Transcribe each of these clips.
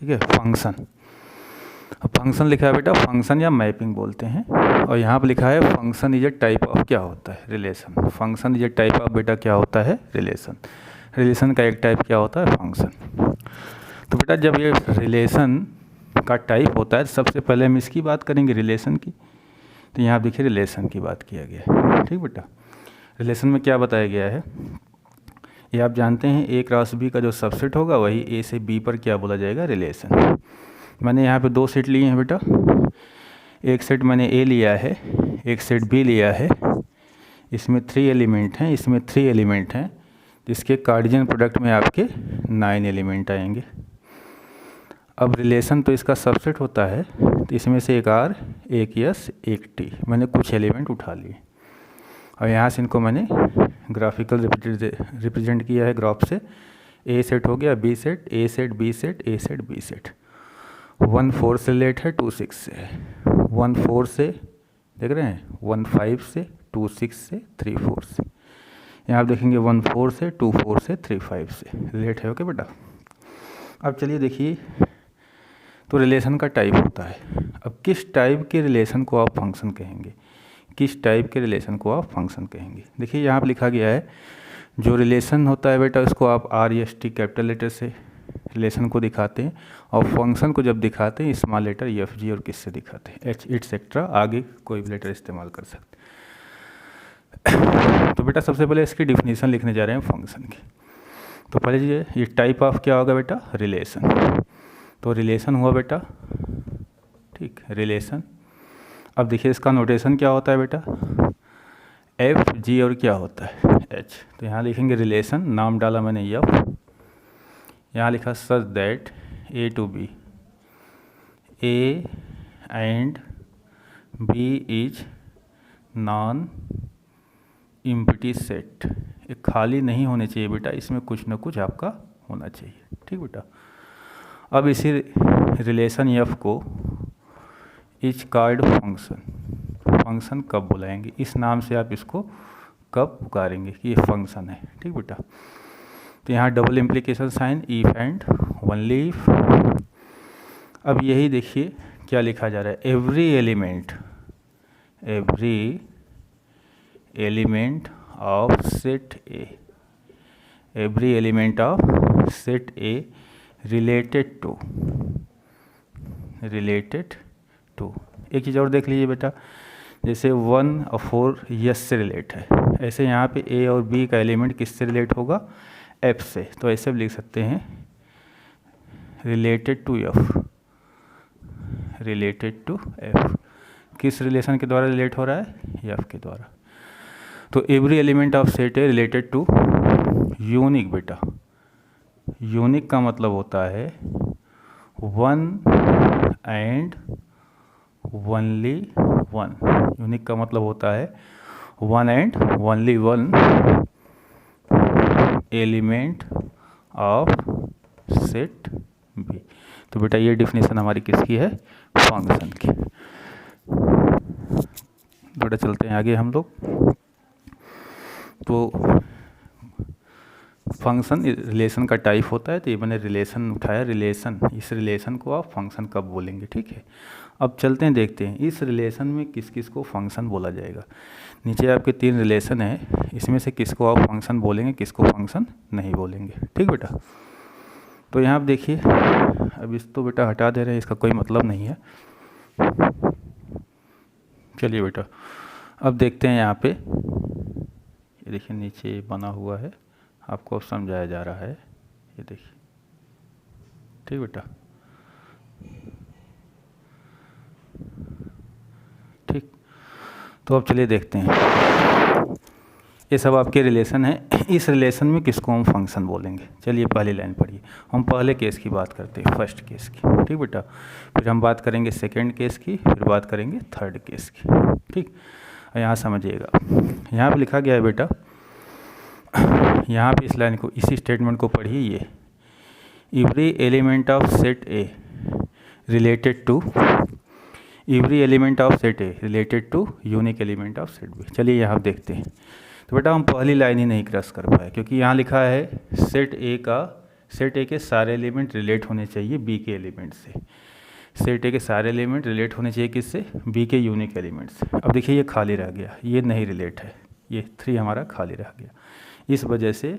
ठीक है, फंक्शन। अब फंक्शन लिखा है बेटा, फंक्शन या मैपिंग बोलते हैं, और यहाँ पर लिखा है function is A type of क्या होता है, relation. Function is A type of बेटा क्या होता है, रिलेशन। रिलेशन का एक टाइप क्या होता है, फंक्शन। तो बेटा जब ये रिलेशन का टाइप होता है सबसे पहले हम इसकी बात करेंगे, रिलेशन की। तो यहाँ देखिए रिलेशन की बात किया गया है, ठीक बेटा। रिलेशन में क्या बताया गया है, ये आप जानते हैं A क्रॉस B का जो सबसेट होगा वही A से B पर क्या बोला जाएगा, रिलेशन। मैंने यहाँ पे 2 सेट लिए हैं बेटा, एक सेट मैंने A लिया है, एक सेट B लिया है। इसमें 3 एलिमेंट हैं, इसमें 3 एलिमेंट हैं, इसके कार्डियन प्रोडक्ट में आपके 9 एलिमेंट आएंगे। अब रिलेशन तो इसका सबसेट होता है, तो इसमें से एक R, एक S, एक T, मैंने कुछ एलिमेंट उठा लिए और यहाँ से इनको मैंने ग्राफिकल रिप्रेजेंट किया है ग्राफ से। A सेट हो गया, B set, A set, B set, A set, B set. 1 4 से रिलेट है, 2 6 से, 1 4 से देख रहे हैं, 1 5 से, 2 6 से, 3 4 से। यहाँ आप देखेंगे 1 4 से, 2 4 से, 3 5 से रिलेट है। ओके बेटा, अब चलिए देखिए, तो रिलेशन का टाइप होता है। अब किस टाइप के रिलेशन को आप फंक्शन कहेंगे, किस टाइप के रिलेशन को आप फंक्शन कहेंगे। देखिए यहाँ पर लिखा गया है, जो रिलेशन होता है बेटा उसको आप REST कैपिटल लेटर से रिलेशन को दिखाते हैं, और फंक्शन को जब दिखाते हैं स्मॉल लेटर FG और किससे दिखाते हैं, H एटसेट्रा, आगे कोई भी लेटर इस्तेमाल कर सकते हैं। तो बेटा सबसे पहले इसकी डिफिनीशन लिखने जा रहे हैं फंक्शन की। तो पहले ये टाइप ऑफ क्या होगा बेटा, रिलेशन। तो रिलेशन हुआ बेटा, ठीक, रिलेशन। अब देखिए इसका नोटेशन क्या होता है बेटा, FG और क्या होता है, H। तो यहाँ लिखेंगे रिलेशन, नाम डाला मैंने F, यहाँ लिखा such that A to B, A and B is non empty set. ये खाली नहीं होने चाहिए बेटा, इसमें कुछ ना कुछ आपका होना चाहिए, ठीक बेटा। अब इसी रिलेशन F को इज कॉल्ड फंक्शन। फंक्शन कब बुलाएंगे, इस नाम से आप इसको कब पुकारेंगे कि ये फंक्शन है, ठीक बेटा। तो यहाँ double implication sign, if and only if. अब यही देखिए क्या लिखा जा रहा है, every element of set A, every element of set A related to. एक चीज़ और देख लीजिए बेटा, जैसे 1 और 4 यस से रिलेट है, ऐसे यहाँ पे A और B का एलिमेंट किससे रिलेट होगा, F से। तो ऐसे भी लिख सकते हैं रिलेटेड टू F। किस रिलेशन के द्वारा रिलेट हो रहा है, F के द्वारा। तो every element of set A related to unique बेटा। यूनिक का मतलब होता है 1 एंड ओनली 1। यूनिक का मतलब होता है 1 and only 1 element of set B। तो बेटा ये डिफिनेशन हमारी किसकी है, फंक्शन की। बेटा चलते हैं आगे हम लोग। तो फंक्शन रिलेशन का टाइप होता है, तो ये मैंने रिलेशन उठाया, रिलेशन। इस रिलेशन को आप फंक्शन कब बोलेंगे, ठीक है। अब चलते हैं देखते हैं इस रिलेशन में किस किस को फंक्शन बोला जाएगा। नीचे आपके 3 रिलेशन है, इसमें से किसको आप फंक्शन बोलेंगे, किसको फंक्शन नहीं बोलेंगे, ठीक बेटा। तो यहाँ आप देखिए, अब इस तो बेटा हटा दे रहे हैं, इसका कोई मतलब नहीं है। चलिए बेटा अब देखते हैं यहाँ पे, ये देखिए नीचे बना हुआ है, आपको अब समझाया जा रहा है, ये देखिए, ठीक बेटा, ठीक। तो अब चलिए देखते हैं, ये सब आपके रिलेशन है, इस रिलेशन में किसको हम फंक्शन बोलेंगे। चलिए पहली लाइन पढ़िए, हम पहले केस की बात करते हैं, फर्स्ट केस की, ठीक बेटा। फिर हम बात करेंगे सेकंड केस की, फिर बात करेंगे थर्ड केस की, ठीक। यहाँ समझिएगा, यहाँ पे लिखा गया है बेटा, यहाँ पे इस लाइन को, इसी स्टेटमेंट को पढ़िए, ये every element of set A related to, every element of set A related to unique element of set B। चलिए यहाँ देखते हैं। तो बेटा हम पहली लाइन ही नहीं क्रॉस कर पाए, क्योंकि यहाँ लिखा है सेट A का सेट ए के सारे एलिमेंट रिलेट होने चाहिए बी के एलिमेंट से। सेट ए के सारे एलिमेंट रिलेट होने चाहिए किससे? बी के यूनिक एलिमेंट से। अब देखिए ये खाली रह गया, ये नहीं रिलेट है, ये 3 हमारा खाली रह गया। इस वजह से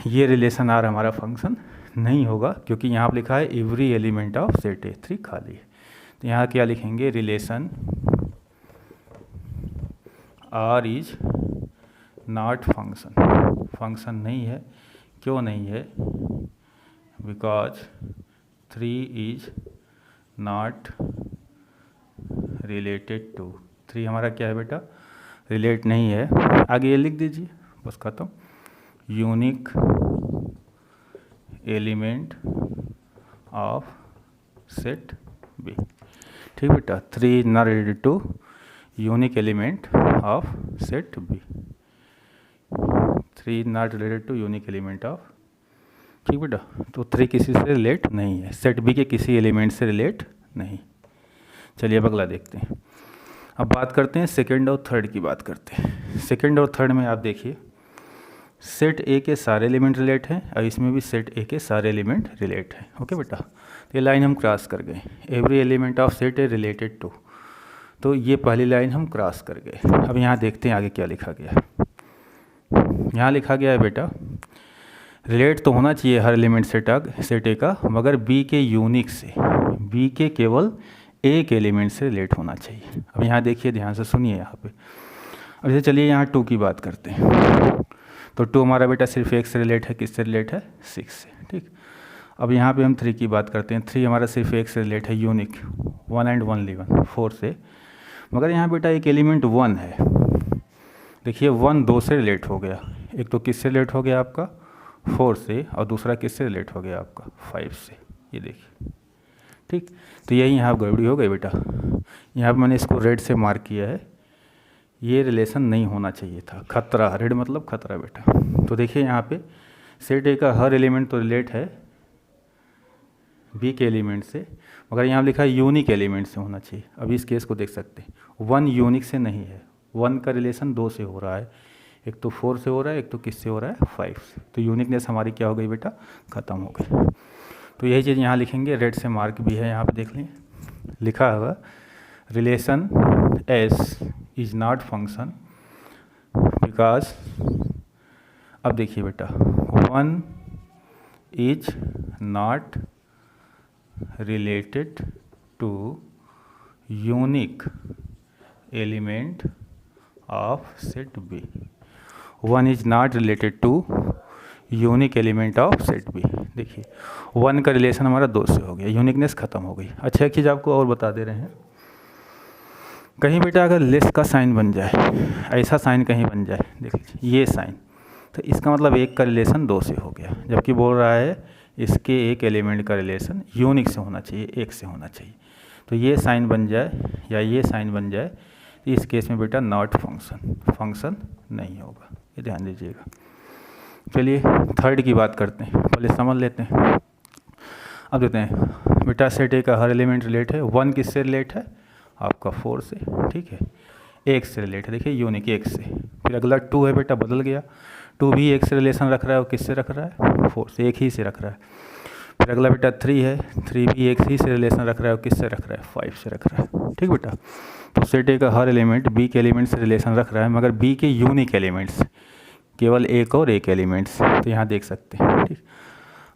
ये रिलेशन आर हमारा फंक्शन नहीं होगा, क्योंकि यहाँ पर लिखा है every element of set A 3 खाली है। तो यहाँ क्या लिखेंगे? Relation R is not function. Function नहीं है। क्यों नहीं है? Because 3 is not related to. 3 हमारा क्या है बेटा? रिलेट नहीं है। आगे ये लिख दीजिए, बस खत्म। Unique element of set B. ठीक बेटा, 3 is not related to unique element of set B. 3 is not related to unique element of, ठीक बेटा, तो 3 किसी से रिलेट नहीं है, सेट बी के किसी एलिमेंट से रिलेट नहीं। चलिए अब अगला देखते हैं। अब बात करते हैं सेकंड और थर्ड की बात करते हैं। सेकंड और थर्ड में आप देखिए सेट ए के सारे एलिमेंट रिलेट हैं और इसमें भी सेट ए के सारे एलिमेंट रिलेट हैं। ओके बेटा, तो ये लाइन हम क्रॉस कर गए। Every element of set A related to, तो ये पहली लाइन हम क्रॉस कर गए। अब यहाँ देखते हैं आगे क्या लिखा गया है। यहाँ लिखा गया है बेटा रिलेट तो होना चाहिए हर एलिमेंट सेट ए का, मगर बी के यूनिक से, बी के केवल एक एलिमेंट से रिलेट होना चाहिए। अब यहाँ देखिए, ध्यान से सुनिए यहाँ पे। अब जैसे चलिए यहाँ 2 की बात करते हैं, तो 2 हमारा बेटा सिर्फ एक से रिलेट है, किससे रिलेट है? 6 से। ठीक, अब यहाँ पे हम 3 की बात करते हैं। 3 हमारा सिर्फ एक से रिलेट है, यूनिक, 1 एंड ओनली 1, 4 से। मगर यहाँ बेटा एक एलिमेंट 1 है। देखिए 1 2 से रिलेट हो गया। एक तो किससे रिलेट हो गया आपका? 4 से, और दूसरा किससे रिलेट हो गया आपका? 5 से। ये देखिए, ठीक, तो यही यहाँ गड़बड़ी हो गई बेटा। यहाँ पर मैंने इसको रेड से मार्क किया है, ये रिलेशन नहीं होना चाहिए था। खतरा, रेड मतलब खतरा बेटा। तो देखिए यहाँ पे सेट ए का हर एलिमेंट तो रिलेट है बी के एलिमेंट से, मगर यहाँ लिखा है यूनिक एलिमेंट से होना चाहिए। अब इस केस को देख सकते हैं, 1 यूनिक से नहीं है, 1 का रिलेशन 2 से हो रहा है, एक तो 4 से हो रहा है, एक तो किससे हो रहा है? 5 से। तो यूनिकनेस हमारी क्या हो गई बेटा? ख़त्म हो गई। तो यही चीज़ यहाँ लिखेंगे, रेड से मार्क भी है यहाँ पे, देख लें लिखा होगा relation S is not function because, अब देखिए बेटा 1 is not related to unique element of set B. 1 is not related to unique element of set B. देखिए 1 का रिलेशन हमारा 2 से हो गया, यूनिकनेस ख़त्म हो गई। अच्छा एक चीज़ आपको और बता दे रहे हैं, कहीं बेटा अगर लेस का साइन बन जाए, ऐसा साइन कहीं बन जाए, देख लीजिए ये साइन, तो इसका मतलब 1 का रिलेशन 2 से हो गया, जबकि बोल रहा है इसके एक एलिमेंट का रिलेशन यूनिक से होना चाहिए, 1 से होना चाहिए। तो ये साइन बन जाए या ये साइन बन जाए, तो इस केस में बेटा नॉट फंक्शन, फंक्शन नहीं होगा, ये ध्यान दीजिएगा। चलिए थर्ड की बात करते हैं, पहले समझ लेते हैं। अब देते हैं बेटा सेट ए का हर एलिमेंट रिलेट है। 1 किससे रिलेट है? आपका 4 से। ठीक है, 1 से रिलेट है, देखिए यूनिक 1 से। फिर अगला 2 है बेटा, बदल गया, 2 भी 1 से रिलेशन रख रहा है, और किससे रख रहा है? 4 से, 1 ही से रख रहा है। फिर अगला बेटा 3 है, 3 भी 1 ही से रिलेशन रख रहा है, और किससे रख रहा है? 5 से रख रहा है। ठीक बेटा, तो सेट ए का हर एलिमेंट बी के एलिमेंट से रिलेशन रख रहा है, मगर बी के यूनिक एलिमेंट्स केवल एक और एक एलिमेंट्स, तो यहाँ देख सकते हैं। ठीक,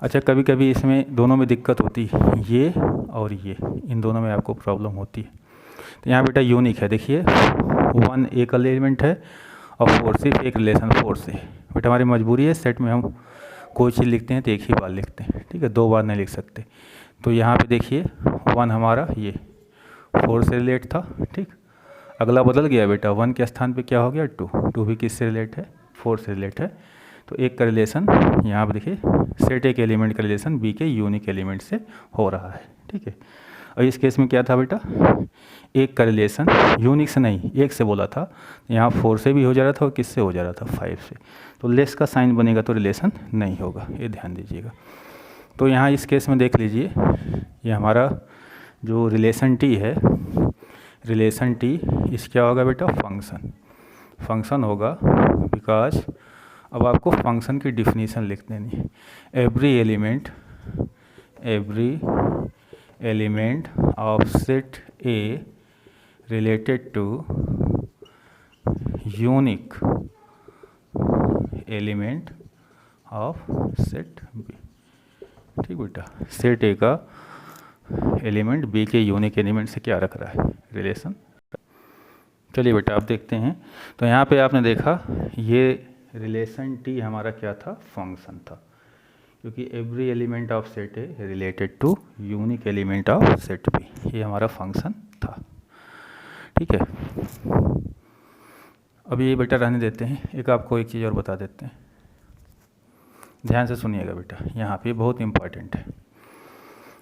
अच्छा कभी कभी इसमें दोनों में दिक्कत होती है, ये और ये, इन दोनों में आपको प्रॉब्लम होती है। तो यहाँ बेटा यूनिक है, देखिए 1 एक एलिमेंट है और 4 सिर्फ एक रिलेशन 4 से। बेटा हमारी मजबूरी है, सेट में हम कोई चीज़ लिखते हैं तो एक ही बार लिखते हैं, ठीक है, 2 बार नहीं लिख सकते। तो यहाँ पे देखिए 1 हमारा ये 4 से रिलेट था। ठीक, अगला बदल गया बेटा, 1 के स्थान पे क्या हो गया? 2, 2 भी किससे रिलेट है? 4 से रिलेट है। तो एक का रिलेशन यहाँ पर देखिए सेट ए के एलिमेंट का रिलेशन बी के यूनिक एलिमेंट से हो रहा है। ठीक है, और इस केस में क्या था बेटा? एक का रिलेशन यूनिक से नहीं, 1 से बोला था, यहाँ 4 से भी हो जा रहा था और किससे हो जा रहा था? 5 से। तो लेस का साइन बनेगा तो रिलेशन नहीं होगा, ये ध्यान दीजिएगा। तो यहाँ इस केस में देख लीजिए, ये हमारा जो रिलेशन टी है, रिलेशन टी इस क्या होगा बेटा? फंक्शन, फंक्शन होगा बिकॉज अब आपको फंक्शन की डिफिनीशन लिख देनी है। Every element of set A related to unique element of set B. ठीक बेटा, सेट ए का एलिमेंट बी के यूनिक एलिमेंट से क्या रख रहा है, रिलेशन। चलिए बेटा आप देखते हैं। तो यहाँ पे आपने देखा ये रिलेशन टी हमारा क्या था, फंक्शन था, क्योंकि every element of set A related to unique element of set B, ये हमारा फंक्शन था। ठीक है, अब ये बेटा रहने देते हैं। एक आपको एक चीज़ और बता देते हैं, ध्यान से सुनिएगा बेटा, यहाँ पे बहुत इंपॉर्टेंट है।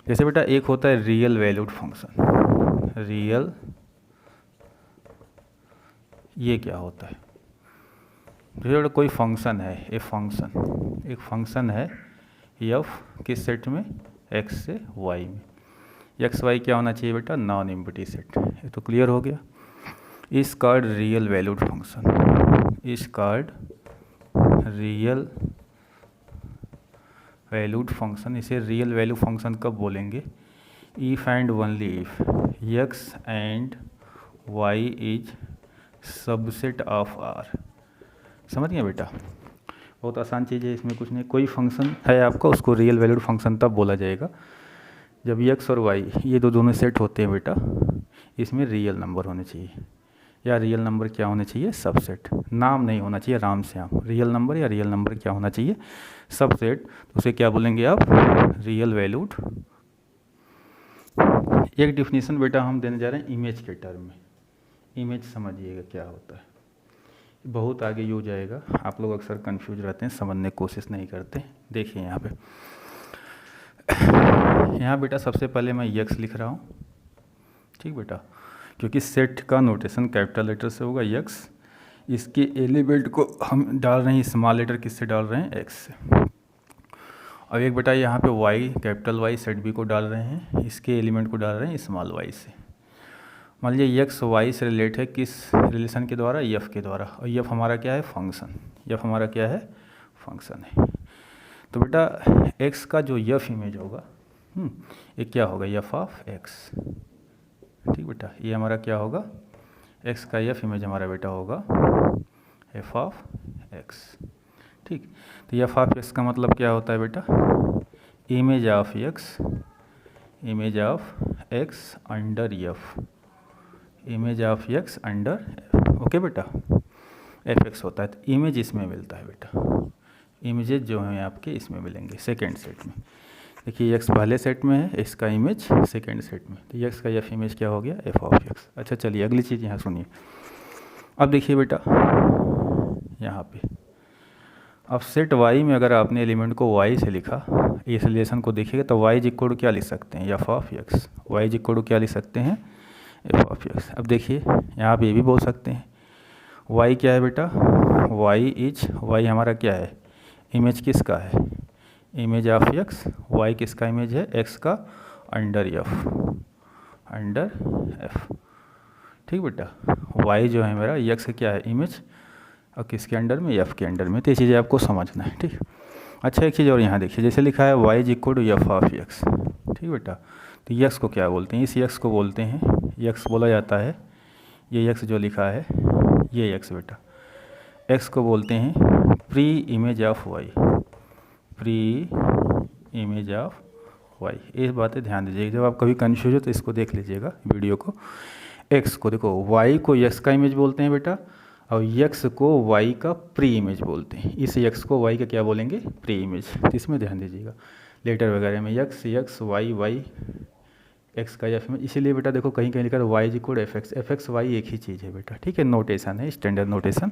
जैसे बेटा एक होता है रियल वैल्यूड फंक्शन। रियल, ये क्या होता है, जैसे बेटा कोई फंक्शन है, एक फंक्शन है एफ किस सेट में, एक्स से वाई में। एक्स वाई क्या होना चाहिए बेटा, नॉन एम्प्टी सेट। ये तो क्लियर हो गया। Is called real valued function, is called real valued function. इसे रियल वैल्यू फंक्शन कब बोलेंगे, if and only if X and Y is subset of R. समझ गए बेटा, बहुत आसान चीज़ है, इसमें कुछ नहीं। कोई फंक्शन है आपका, उसको रियल वैल्यूड फंक्शन तब बोला जाएगा जब एक्स और वाई ये दोनों सेट होते हैं बेटा, इसमें रियल नंबर होने चाहिए, या रियल नंबर क्या होने चाहिए, सबसेट। नाम नहीं होना चाहिए राम श्याम, रियल नंबर या रियल नंबर क्या होना चाहिए, सबसेट। तो उसे क्या बोलेंगे आप, रियल वैल्यूड। एक डिफिनीशन बेटा हम देने जा रहे हैं इमेज के टर्म में। इमेज समझिएगा क्या होता है, बहुत आगे यूज आएगा, आप लोग अक्सर कंफ्यूज रहते हैं, समझने की कोशिश नहीं करते। देखिए यहाँ पे, यहाँ बेटा सबसे पहले मैं एक्स लिख रहा हूँ। ठीक बेटा, क्योंकि सेट का नोटेशन कैपिटल लेटर से होगा एक्स, इसके एलिमेंट को हम डाल रहे हैं स्मॉल लेटर किससे डाल रहे हैं, एक्स से। अब एक बेटा यहाँ पे Y, capital Y set B को डाल रहे हैं, इसके एलिमेंट को डाल रहे हैं स्मॉल वाई से। मान लीजिए एक्स वाई से रिलेट है किस रिलेशन के द्वारा, एफ के द्वारा, और एफ हमारा क्या है, फंक्शन। एफ हमारा क्या है, फंक्शन है। तो बेटा एक्स का जो एफ इमेज होगा, ये क्या होगा, एफ ऑफ एक्स। ठीक बेटा, ये हमारा क्या होगा, एक्स का एफ इमेज हमारा बेटा होगा एफ ऑफ एक्स। ठीक, तो एफ ऑफ एक्स का मतलब क्या होता है बेटा, image of x, image of x under F, image of x under F. Okay बेटा, एफ एक्स होता है, तो इमेज इसमें मिलता है बेटा, इमेजेस जो हैं आपके इसमें मिलेंगे सेकेंड सेट में। देखिए एक्स पहले सेट में है, इसका इमेज सेकेंड सेट में, तो एक्स का एफ इमेज क्या हो गया, एफ ऑफ एक्स। अच्छा चलिए अगली चीज़ यहाँ सुनिए। अब देखिए बेटा यहाँ पे, अब सेट वाई में अगर आपने एलिमेंट को वाई से लिखा, इस रिलेशन को देखिएगा तो वाई इक्वल टू क्या लिख सकते हैं, F of X. Y equal to क्या लिख सकते हैं, एफ ऑफ एक्स। अब देखिए यहाँ पे ये भी बोल सकते हैं, वाई क्या है बेटा, वाई हमारा क्या है, इमेज किसका है, इमेज ऑफ एक्स। वाई किसका इमेज है, एक्स का अंडर एफ, अंडर एफ। ठीक बेटा, वाई जो है मेरा एक्स का क्या है, इमेज, और किसके अंडर में, एफ के अंडर में। तो ये चीज़ें आपको समझना है। ठीक, अच्छा एक चीज़ और यहाँ देखिए, जैसे लिखा है Y equal to F of X. ठीक बेटा, तो एक्स को क्या बोलते हैं, इस एक्स को बोलते हैं, एक्स बोला जाता है, ये एक्स जो लिखा है ये एक्स बेटा, एक्स को बोलते हैं pre image of Y, pre image of Y. ये बातें ध्यान दीजिएगा, जब आप कभी कन्फ्यूज हो तो इसको देख लीजिएगा वीडियो को। एक्स को देखो, वाई को एक्स का इमेज बोलते हैं बेटा, और एक्स को वाई का प्री इमेज बोलते हैं। इस एक्स को वाई का क्या बोलेंगे, प्री इमेज। तो इसमें ध्यान दीजिएगा, लेटर वगैरह में एक्स वाई एक्स का एफ इमेज। इसीलिए बेटा देखो कहीं कहीं लिखा है Y equal F X Y एक ही चीज़ है बेटा। ठीक है, नोटेशन है, स्टैंडर्ड नोटेशन,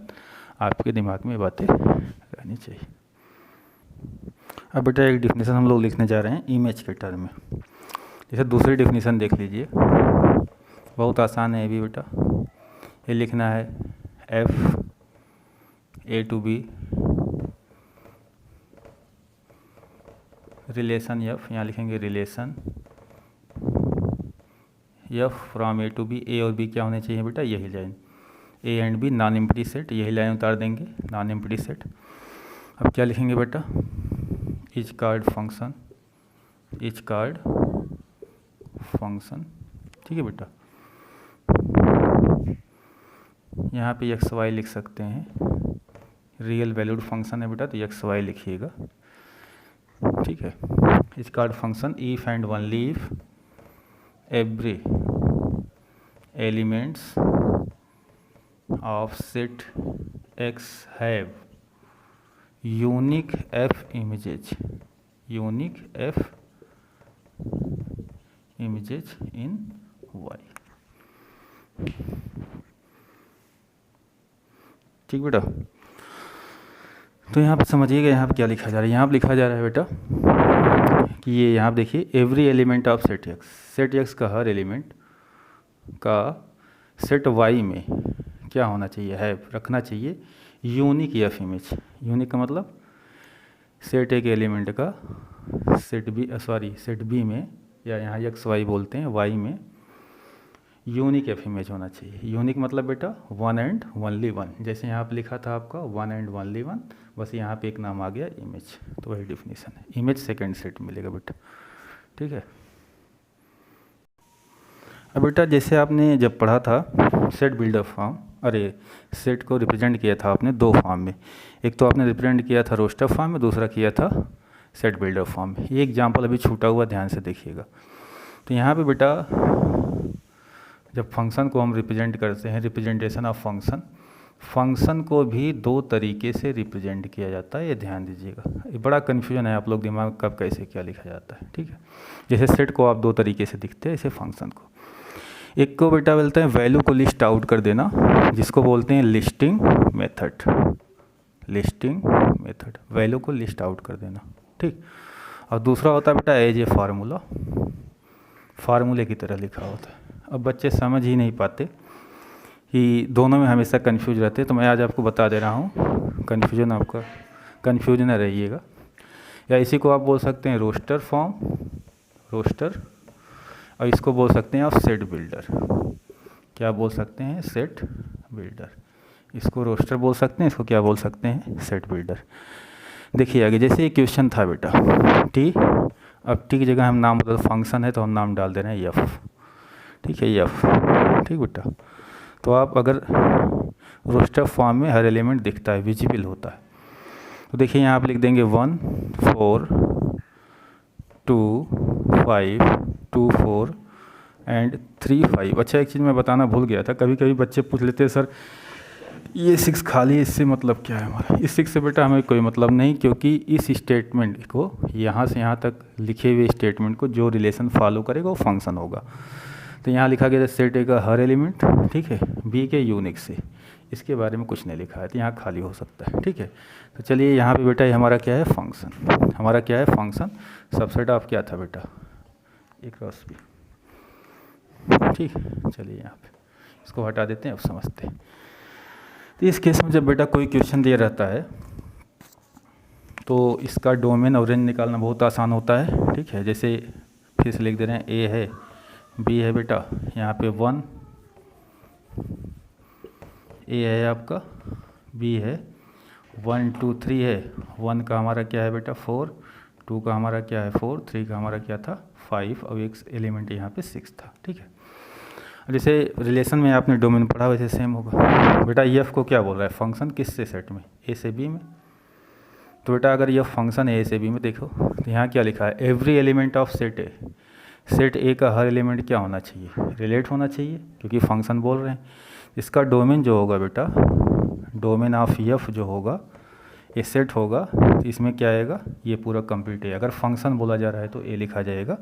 आपके दिमाग में ये बातें रहनी चाहिए। अब बेटा एक डिफिनीशन हम लोग लिखने जा रहे हैं इमेज के टर्म में। जैसे दूसरी डिफिनीशन देख लीजिए, बहुत आसान है ये भी बेटा। ये लिखना है F A to B relation F, यहाँ लिखेंगे relation F from A to B. A और बी क्या होने चाहिए बेटा, यही line, A and B non empty set, यही लाइन उतार देंगे, नॉन एम्प्टी सेट। अब क्या लिखेंगे बेटा, each card function, each card function, ठीक है बेटा। यहाँ पे एक्स वाई लिख सकते हैं, रियल वैल्यूड फंक्शन है बेटा तो एक्स वाई लिखिएगा, ठीक है। Each card function if and only if every elements of set X have unique F images, unique F images in Y, ठीक बेटा। तो यहाँ पे समझिएगा यहाँ पे क्या लिखा जा रहा है, यहाँ पे लिखा जा रहा है बेटा कि ये यहाँ पे देखिए every element of set x, set x का हर एलिमेंट का सेट वाई में क्या होना चाहिए, है रखना चाहिए यूनिक एफ इमेज। यूनिक का मतलब सेट एक एलिमेंट का सेट बी में, या यहाँ एक्स वाई बोलते हैं, वाई में यूनिक एफ इमेज होना चाहिए। यूनिक मतलब बेटा वन एंड ओनली वन, जैसे यहाँ पे लिखा था आपका वन एंड ओनली वन, बस यहाँ पे एक नाम आ गया इमेज, तो वही डिफिनीशन है। इमेज सेकंड सेट मिलेगा बेटा, ठीक है। अब बेटा जैसे आपने जब पढ़ा था सेट बिल्डर फॉर्म, अरे सेट को रिप्रेजेंट किया था आपने दो फॉर्म में, एक तो आपने रिप्रेजेंट किया था रोस्टर फॉर्म में, दूसरा किया था सेट बिल्डर फॉर्म में। ये एग्जाम्पल अभी छूटा हुआ, ध्यान से देखिएगा। तो यहाँ पे बेटा जब फंक्शन को हम रिप्रेजेंट करते हैं, रिप्रेजेंटेशन ऑफ फंक्शन, फंक्शन को भी दो तरीके से रिप्रेजेंट किया जाता है, ये ध्यान दीजिएगा। ये बड़ा कन्फ्यूजन है आप लोग दिमाग कब कैसे क्या लिखा जाता है, ठीक है। जैसे सेट को आप दो तरीके से दिखते हैं, ऐसे फंक्शन को, एक को बेटा बोलते हैं वैल्यू को लिस्ट आउट कर देना, जिसको बोलते हैं listing method, listing method, value को लिस्ट आउट कर देना, ठीक। और दूसरा होता है बेटा एज ए फार्मूला, फार्मूले की तरह लिखा होता है। अब बच्चे समझ ही नहीं पाते कि दोनों में हमेशा कन्फ्यूज रहते हैं, तो मैं आज आपको बता दे रहा हूँ, कन्फ्यूजन आपका कन्फ्यूज न रहिएगा। या इसी को आप बोल सकते हैं रोस्टर फॉर्म, रोस्टर, और इसको बोल सकते हैं आप सेट बिल्डर। क्या बोल सकते हैं, सेट बिल्डर। इसको रोस्टर बोल सकते हैं, इसको क्या बोल सकते हैं, सेट बिल्डर। देखिए आगे, जैसे एक क्वेश्चन था बेटा टी, अब टी की जगह हम नाम बदल, फंक्शन है तो हम नाम डाल दे रहे हैं एफ, ठीक है, एफ, ठीक बेटा। तो आप अगर रोस्टर फॉर्म में हर एलिमेंट दिखता है, विजिबल होता है, तो देखिए यहाँ आप लिख देंगे 1 4 2 5 2 4 एंड 3 5। अच्छा एक चीज़ मैं बताना भूल गया था, कभी कभी बच्चे पूछ लेते हैं सर ये 6 खाली है, इससे मतलब क्या है हमारा। इस 6 से बेटा हमें कोई मतलब नहीं, क्योंकि इस स्टेटमेंट को, यहाँ से यहाँ तक लिखे हुए स्टेटमेंट को जो रिलेशन फॉलो करेगा वो फंक्शन होगा। तो यहाँ लिखा गया था सेट ए का हर एलिमेंट, ठीक है, बी के यूनिक से, इसके बारे में कुछ नहीं लिखा है, तो यहाँ खाली हो सकता है, ठीक है। तो चलिए यहाँ पे बेटा ये हमारा क्या है, फंक्शन, हमारा क्या है, फंक्शन। सबसेट ऑफ क्या था बेटा, ए क्रॉस बी, ठीक है। चलिए यहाँ पे इसको हटा देते हैं, अब समझते हैं। तो इस केस में जब बेटा कोई क्वेश्चन दिया रहता है तो इसका डोमेन और रेंज निकालना बहुत आसान होता है, ठीक है। जैसे फिर से लिख दे रहे हैं, ए है, बी है बेटा, यहाँ पे 1, ए है आपका, बी है, 1 2 3 है, 1 का हमारा क्या है बेटा 4, 2 का हमारा क्या है 4, 3 का हमारा क्या था 5, और एक एलिमेंट यहाँ पे 6 था, ठीक है। जैसे रिलेशन में आपने डोमेन पढ़ा वैसे सेम होगा बेटा। एफ को क्या बोल रहा है, फंक्शन किससे सेट में, ए से बी में। तो बेटा अगर यह फंक्शन है ए से बी में, देखो तो यहाँ क्या लिखा है, every element of set A, set A का हर एलिमेंट क्या होना चाहिए, रिलेट होना चाहिए, क्योंकि फंक्शन बोल रहे हैं। इसका डोमेन जो होगा बेटा, डोमेन ऑफ एफ जो होगा, ये सेट होगा, तो इसमें क्या आएगा, ये पूरा कंप्लीट है। अगर फंक्शन बोला जा रहा है तो ए लिखा जाएगा,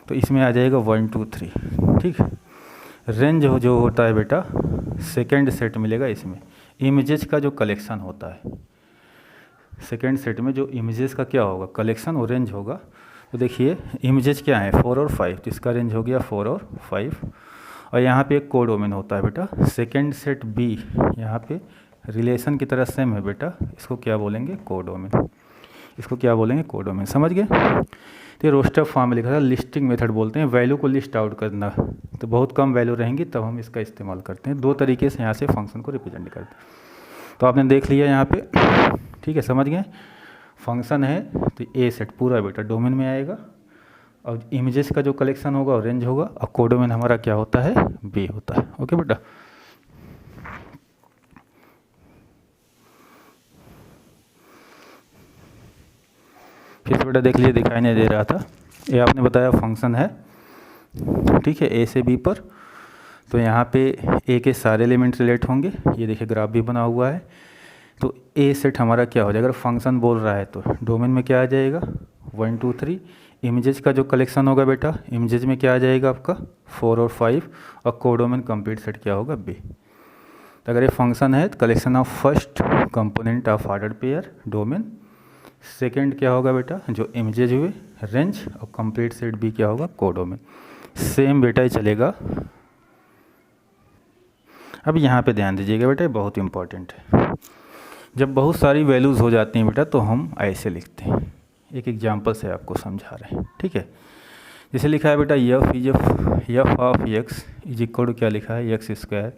तो इसमें आ जाएगा 1 2 3, ठीक है। रेंज जो होता है बेटा, सेकेंड सेट मिलेगा इसमें, इमेजेस का जो कलेक्शन होता है, सेकेंड सेट में जो इमेजेस का क्या होगा, कलेक्शन और रेंज होगा। तो देखिए इमेजेस क्या है 4 और 5, तो इसका रेंज हो गया 4 और 5। और यहाँ पे एक कोडोमेन होता है बेटा, सेकेंड सेट बी, यहाँ पे रिलेशन की तरह सेम है बेटा, इसको क्या बोलेंगे, कोडोमेन, इसको क्या बोलेंगे, कोडोमेन, समझ गए। तो ये रोस्टर फॉर्म में लिखा था, लिस्टिंग मेथड बोलते हैं, वैल्यू को लिस्ट आउट करना, तो बहुत कम वैल्यू रहेंगी तब हम इसका इस्तेमाल करते हैं। दो तरीके से यहाँ से फंक्शन को रिप्रेजेंट करते हैं। तो आपने देख लिया यहाँ पे ठीक है, समझ गए। फंक्शन है तो ए सेट पूरा बेटा डोमेन में आएगा, और इमेजेस का जो कलेक्शन होगा और रेंज होगा, और कोडोमेन हमारा क्या होता है, बी होता है। ओके बेटा, फिर से बेटा देख लीजिए, दिखाई नहीं दे रहा था, ये आपने बताया फंक्शन है, ठीक है, ए से बी पर। तो यहाँ पे ए के सारे एलिमेंट रिलेट होंगे, ये देखिए ग्राफ भी बना हुआ है। तो ए सेट हमारा क्या हो जाएगा, अगर फंक्शन बोल रहा है तो डोमेन में क्या आ जाएगा, 1 2 3। इमेजेस का जो कलेक्शन होगा बेटा, इमेजेस में क्या आ जाएगा आपका 4 और 5, और कोडोमेन कंप्लीट सेट क्या होगा, बी। तो अगर ये फंक्शन है तो collection of first component of order pair domain, second क्या होगा बेटा, जो इमेजेज हुए रेंज, और कंप्लीट सेट भी क्या होगा, कोडोमेन। सेम बेटा ही चलेगा। अब यहाँ पे ध्यान दीजिएगा बेटा, ये बहुत इंपॉर्टेंट है। जब बहुत सारी वैल्यूज़ हो जाती हैं बेटा तो हम ऐसे लिखते हैं, एक एग्जांपल से आपको समझा रहे हैं, ठीक है। जैसे लिखा है बेटा, F of X is equal to क्या लिखा है, X square,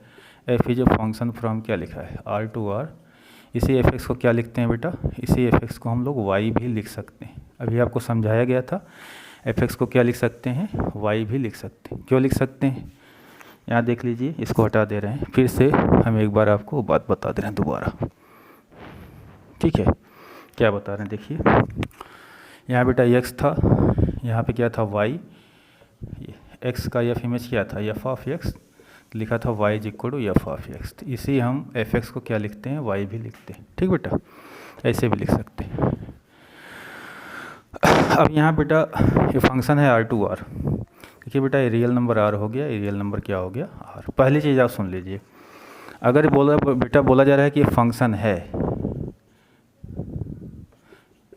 F is a function from क्या लिखा है, आर टू आर। इसी एफ एक्स को क्या लिखते हैं बेटा, इसी एफ एक्स को हम लोग वाई भी लिख सकते हैं। अभी आपको समझाया गया था, एफ एक्स को क्या लिख सकते हैं, वाई भी लिख सकते हैं। क्यों लिख सकते हैं, यहाँ देख लीजिए, इसको हटा दे रहे हैं, फिर से हम एक बार आपको बात बता दे रहे हैं दोबारा, ठीक है। क्या बता रहे हैं देखिए, यहाँ बेटा एक्स था, यहाँ पे क्या था, वाई। एक्स का एफ इमेज क्या था, एफ ऑफ एक्स, लिखा था Y is equal to F of X. इसी हम एफ एक्स को क्या लिखते हैं, वाई भी लिखते हैं, ठीक बेटा, ऐसे भी लिख सकते हैं। अब यहाँ बेटा ये फंक्शन है आर टू आर, देखिए बेटा ये रियल नंबर आर हो गया, ये रियल नंबर क्या हो गया, आर। पहली चीज़ आप सुन लीजिए, अगर बोला जा रहा है कि ये फंक्शन है,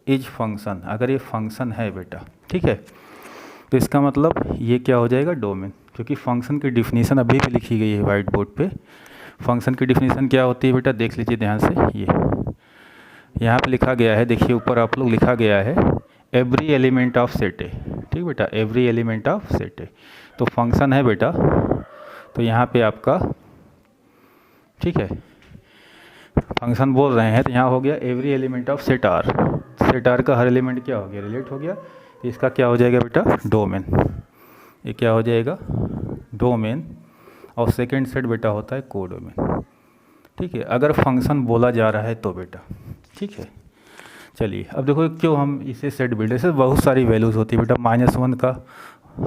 इज फंक्शन, अगर ये फंक्शन है बेटा, ठीक है, तो इसका मतलब ये क्या हो जाएगा, डोमेन। क्योंकि फंक्शन की डिफिनीशन अभी भी लिखी गई है वाइट बोर्ड पे। फंक्शन की डिफिनीशन क्या होती है बेटा, देख लीजिए ध्यान से, ये यहाँ पे लिखा गया है, देखिए ऊपर आप लोग लिखा गया है, एवरी एलिमेंट ऑफ सेट ए, ठीक बेटा, एवरी एलिमेंट ऑफ सेट ए। तो फंक्शन है बेटा, तो यहाँ पे आपका, ठीक है, फंक्शन बोल रहे हैं तो यहाँ हो गया every element of set R. Set R का हर एलिमेंट क्या हो गया, रिलेट हो गया, तो इसका क्या हो जाएगा बेटा, डोमेन। ये क्या हो जाएगा, डोमेन। और सेकंड सेट बेटा होता है कोडोमेन, ठीक है, अगर फंक्शन बोला जा रहा है तो बेटा, ठीक है। चलिए अब देखो क्यों हम इसे सेट बिल्डर से, बहुत सारी वैल्यूज़ होती है बेटा। -1 का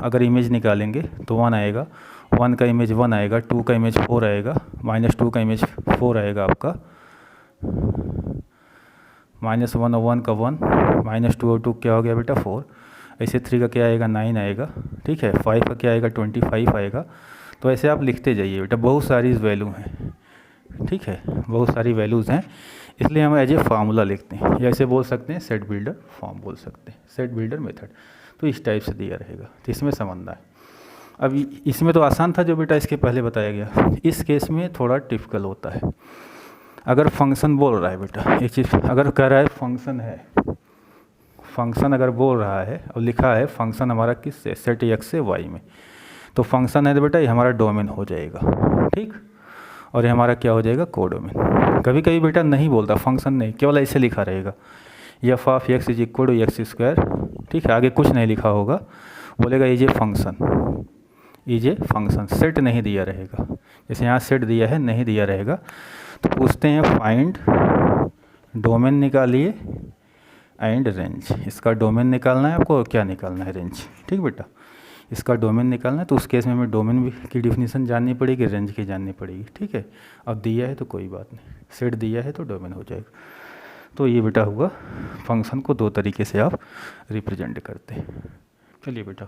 अगर इमेज निकालेंगे तो 1 आएगा, 1 का इमेज 1 आएगा, 2 का इमेज 4 आएगा, -2 का इमेज 4 आएगा आपका, -1 और 1 का 1, -2 और 2 क्या हो गया बेटा 4। ऐसे 3 का क्या आएगा, 9 आएगा, ठीक है, 5 का क्या आएगा, 25 आएगा। तो ऐसे आप लिखते जाइए बेटा, बहुत सारी वैल्यू हैं, ठीक है, बहुत सारी वैल्यूज़ हैं, इसलिए हम एज ए फार्मूला लिखते हैं, या ऐसे बोल सकते हैं सेट बिल्डर फॉर्म बोल सकते हैं, सेट बिल्डर मेथड। तो इस टाइप से दिया रहेगा, तो इसमें समझना है। अब इसमें तो आसान था जो बेटा इसके पहले बताया गया, इस केस में थोड़ा टिपिकल होता है। अगर फंक्शन बोल रहा है बेटा, एक चीज़ अगर कह रहा है फंक्शन है, फंक्शन अगर बोल रहा है और लिखा है फंक्शन हमारा किस से, सेट एक्स से वाई में, तो फंक्शन है तो बेटा ये हमारा डोमेन हो जाएगा, ठीक, और ये हमारा क्या हो जाएगा, कोडोमेन। कभी कभी बेटा नहीं बोलता फंक्शन नहीं, केवल ऐसे लिखा रहेगा, F of X is equal to X square, ठीक है, आगे कुछ नहीं लिखा होगा, बोलेगा is a function, is a function, set नहीं दिया रहेगा। जैसे यहाँ सेट दिया है, नहीं दिया रहेगा, तो पूछते हैं फाइंड डोमेन निकालिए एंड रेंज। इसका डोमेन निकालना है आपको, क्या निकालना है, रेंज, ठीक बेटा, इसका डोमेन निकालना है। तो उस केस में हमें डोमेन की डिफिनीशन जाननी पड़ेगी, रेंज की जाननी पड़ेगी, ठीक है। अब दिया है तो कोई बात नहीं, सेट दिया है तो डोमेन हो जाएगा। तो ये बेटा हुआ, फंक्शन को 2 तरीके से आप रिप्रेजेंट करते हैं। चलिए बेटा,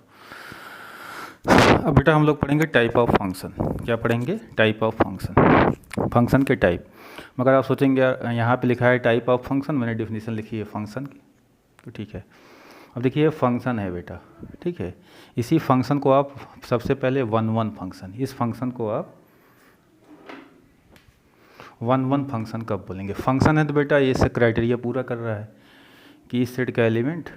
अब बेटा हम लोग पढ़ेंगे टाइप ऑफ फंक्शन। क्या पढ़ेंगे, टाइप ऑफ फंक्शन, फंक्शन के टाइप। मगर आप सोचेंगे यहाँ पे लिखा है टाइप ऑफ फंक्शन, मैंने डिफिनीशन लिखी है फंक्शन की, तो ठीक है। अब देखिए फंक्शन है बेटा, ठीक है, इसी फंक्शन को आप सबसे पहले 1 फंक्शन, इस फंक्शन को आप 1 फंक्शन कब बोलेंगे, फंक्शन है तो बेटा ये से क्राइटेरिया पूरा कर रहा है कि इस सेट का एलिमेंट,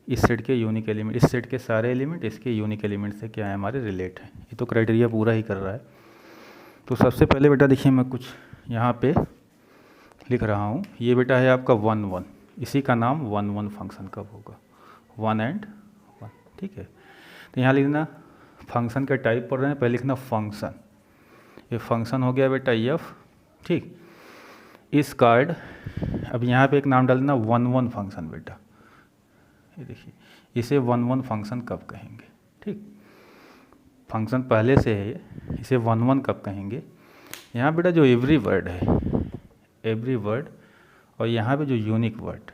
इस सेट के यूनिक एलिमेंट, इस सेट के सारे एलिमेंट इसके यूनिक एलिमेंट से क्या है, हमारे रिलेट है, ये तो क्राइटेरिया पूरा ही कर रहा है। तो सबसे पहले बेटा देखिए मैं कुछ यहाँ पे लिख रहा हूँ, ये बेटा है आपका 1 1, इसी का नाम 1 1 फंक्शन कब होगा, 1 and 1, ठीक है। तो यहाँ लिखना फंक्शन का टाइप पढ़ रहे हैं, पहले लिखना फंक्शन, ये फंक्शन हो गया बेटा एफ, ठीक। इस कार्ड, अब यहाँ पे एक नाम डाल देना 1 1 फंक्शन बेटा, ये देखिए इसे 1 1 फंक्शन कब कहेंगे, ठीक। फंक्शन पहले से है, इसे 1 1 कब कहेंगे। यहाँ बेटा जो एवरी वर्ड है, एवरी वर्ड, और यहाँ पे जो यूनिक वर्ड,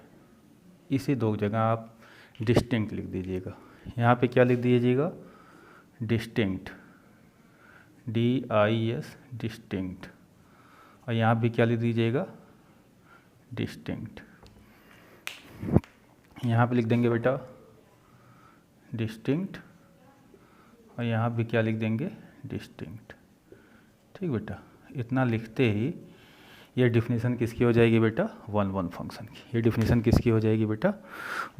इसी दो जगह आप डिस्टिंक्ट लिख दीजिएगा। यहाँ पे क्या लिख दीजिएगा, डिस्टिंक्ट, DIS, डिस्टिंक्ट, और यहाँ भी क्या लिख दीजिएगा, डिस्टिंक्ट। यहाँ पे लिख देंगे बेटा डिस्टिंक्ट, और यहाँ भी क्या लिख देंगे, डिस्टिंक्ट, ठीक बेटा। इतना लिखते ही ये डिफिनीशन किसकी हो जाएगी बेटा, 1 1 फंक्शन की। ये डिफिनीशन किसकी हो जाएगी बेटा,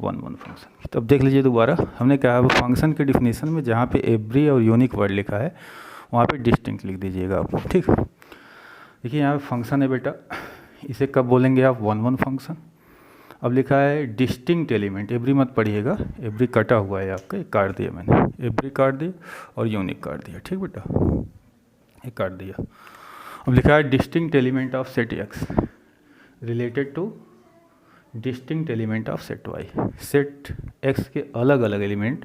1 1 फंक्शन की। तो अब देख लीजिए दोबारा, हमने कहा फंक्शन के डिफिनीशन में जहाँ पे एवरी और यूनिक वर्ड लिखा है वहाँ पे डिस्टिंक्ट लिख दीजिएगा आप, ठीक। देखिए यहाँ पे फंक्शन है बेटा, इसे कब बोलेंगे आप, 1 1 फंक्शन। अब लिखा है डिस्टिंक्ट एलिमेंट, एवरी मत पढ़िएगा, एवरी कटा हुआ है आपका, एक काट दिया मैंने, एवरी काट दिया और यूनिक काट दिया, ठीक बेटा, ये काट दिया। अब लिखा है distinct element of set X related to distinct element of set Y. Set X के अलग अलग एलिमेंट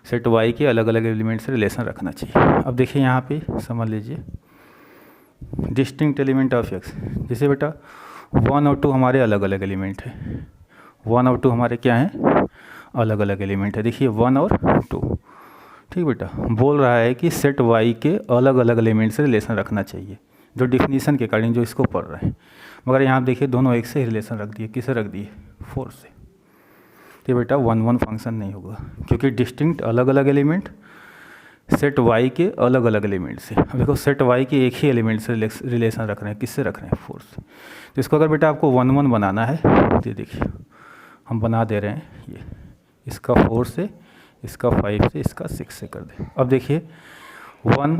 सेट वाई के अलग अलग एलिमेंट से रिलेशन रखना चाहिए। अब देखिए यहाँ पे समझ लीजिए, डिस्टिंक्ट एलिमेंट ऑफ एक्स, जैसे बेटा 1 और 2 हमारे अलग अलग एलिमेंट है, 1 और 2 हमारे क्या हैं, अलग अलग एलिमेंट है। देखिए 1 और 2, ठीक बेटा। बोल रहा है कि सेट वाई के अलग अलग एलिमेंट से रिलेशन रखना चाहिए, जो डिफिनीशन के अकॉर्डिंग जो इसको पढ़ रहे हैं। मगर यहाँ देखिए दोनों एक से रिलेशन रख दिए, किसे रख दिए, 4 से। तो बेटा 1 1 फंक्शन नहीं होगा, क्योंकि डिस्टिंक्ट अलग अलग एलिमेंट सेट वाई के अलग अलग एलिमेंट से। अब देखो सेट वाई के एक ही एलिमेंट से रिलेशन रख रहे हैं, किससे रख रहे हैं, 4 से। तो इसको अगर बेटा आपको 1 1 बनाना है तो देखिए हम बना दे रहे हैं, ये इसका 4 से, इसका 5 से, इसका 6 से कर दें। अब देखिए 1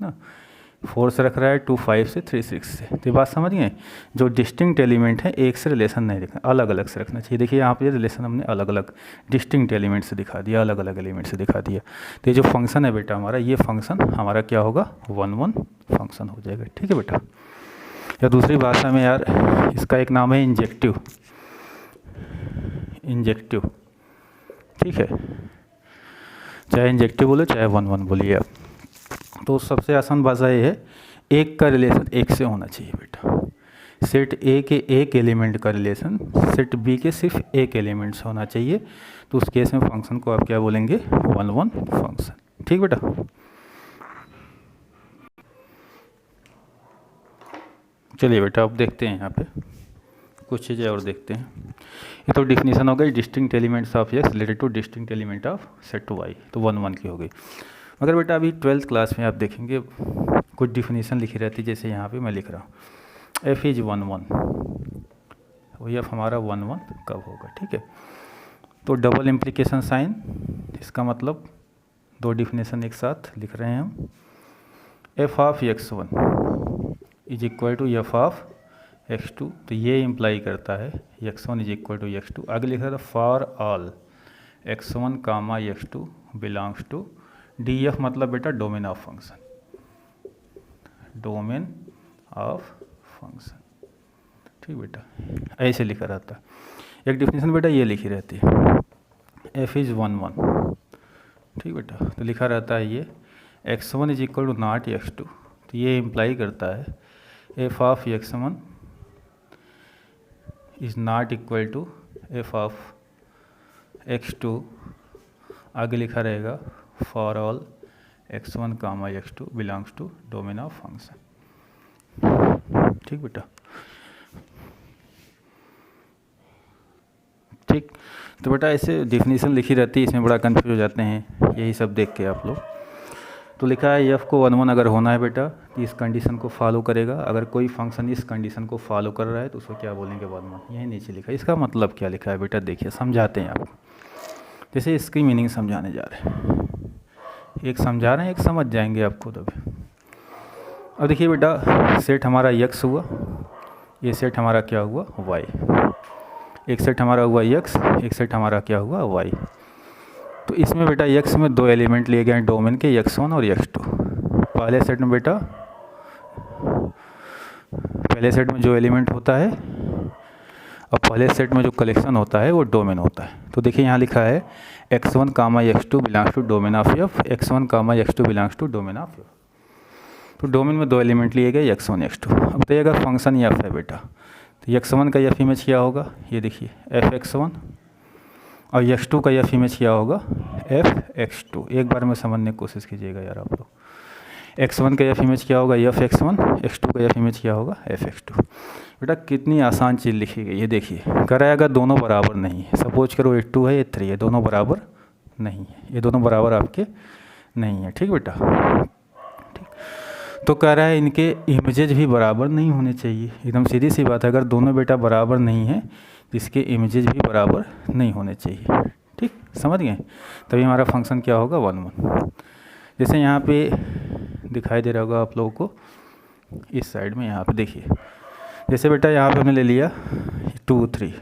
ना 4 से रख रहा है, 2 5 से, 3 6 से। तो ये बात समझ गए, जो डिस्टिंक्ट एलिमेंट है एक से रिलेशन नहीं रखना, अलग अलग से रखना चाहिए। देखिए यहाँ पे रिलेशन हमने अलग अलग डिस्टिंक्ट एलिमेंट से दिखा दिया, अलग अलग एलिमेंट से दिखा दिया। तो ये जो फंक्शन है बेटा हमारा, ये फंक्शन हमारा क्या होगा, 1 1 फंक्शन हो जाएगा, ठीक है बेटा। या दूसरी भाषा में यार इसका एक नाम है इंजेक्टिव, इंजेक्टिव, ठीक है। चाहे इंजेक्टिव बोले चाहे 1 1 बोलिए आप। तो सबसे आसान भाषा ये है, एक का रिलेशन एक से होना चाहिए बेटा। सेट ए के एक एलिमेंट का रिलेशन सेट बी के सिर्फ एक एलिमेंट से होना चाहिए। तो उस केस में फंक्शन को आप क्या बोलेंगे, 1 1 फंक्शन, ठीक बेटा। चलिए बेटा अब देखते हैं यहाँ पे कुछ चीज़ें और देखते हैं। ये तो डिफिनीशन हो गई distinct elements of X related to distinct element of set Y, तो 1 1 की हो गई। मगर बेटा अभी 12th क्लास में आप देखेंगे कुछ डिफिनीशन लिखी रहती है, जैसे यहाँ पे मैं लिख रहा हूँ एफ इज 1 1, वही एफ हमारा 1 1 कब होगा, ठीक है। तो डबल इम्प्लीकेशन साइन, इसका मतलब दो डिफिनीशन एक साथ लिख रहे हैं हम। F of x1 is equal to F of x2, तो ये इम्प्लाई करता है x1 is equal to x2। आगे लिखा था for all x1 comma x2 belongs to DF, मतलब बेटा domain of function, domain of function, ठीक बेटा। ऐसे लिखा रहता है। एक डिफिनीशन बेटा ये लिखी रहती है f इज़ 1 1, ठीक बेटा। तो लिखा रहता है ये x1 is equal to not x2, तो ये इम्प्लाई करता है f of x1 is not equal to f of x2। आगे लिखा रहेगा for all x1 comma x2 belongs to domain of function, ठीक बेटा। ठीक, तो बेटा ऐसे डिफिनीशन लिखी रहती है, इसमें बड़ा कंफ्यूज हो जाते हैं यही सब देख के आप लोग। तो लिखा है एफ को 1 1 अगर होना है बेटा तो इस कंडीशन को फॉलो करेगा। अगर कोई फंक्शन इस कंडीशन को फॉलो कर रहा है तो उसको क्या बोलेंगे 1 1। यही नीचे लिखा है, इसका मतलब क्या लिखा है बेटा देखिए, समझाते हैं आपको। जैसे इसकी मीनिंग समझाने जा रहे हैं, एक समझा रहे हैं एक समझ जाएंगे आप खुद अभी। अब देखिए बेटा सेट हमारा यक्स हुआ, ये सेट हमारा क्या हुआ वाई, एक सेट हमारा हुआ एक्स, एक सेट हमारा क्या हुआ वाई। तो इसमें बेटा एक्स में दो एलिमेंट लिए गए हैं डोमेन के, x1 और x2। पहले सेट में बेटा, पहले सेट में जो एलिमेंट होता है और पहले सेट में जो कलेक्शन होता है वो डोमेन होता है। तो देखिए यहाँ लिखा है x1 comma x2 belongs to domain of f, x1 comma x2 belongs to domain of f। तो डोमेन में दो एलिमेंट लिए गए x1 x2। अब बताइएगा फंक्शन f है बेटा, तो x1 का f इमेज क्या होगा, ये देखिए f(x1) और x2 का f इमेज क्या होगा f(x2)। एक बार में समझने की कोशिश कीजिएगा यार आप लोग, x1 का f इमेज क्या होगा f(x1), x2 का f इमेज क्या होगा f(x2)। बेटा कितनी आसान चीज़ लिखी गई है, देखिए कह रहा है अगर दोनों बराबर नहीं है, सपोज करो ये 2 है ये 3 है, दोनों बराबर नहीं है, ये दोनों बराबर आपके नहीं है, ठीक बेटा। ठीक, तो कह रहा है इनके इमेजेज भी बराबर नहीं होने चाहिए। एकदम सीधी सी बात है, अगर दोनों बेटा बराबर नहीं है तो इसके इमेजेज भी बराबर नहीं होने चाहिए। ठीक, समझ गए, तभी हमारा फंक्शन क्या होगा 1 1। जैसे यहाँ पे दिखाई दे रहा होगा आप लोगों को, इस साइड में यहाँ पे देखिए, जैसे बेटा यहाँ पे हमने ले लिया 2 3,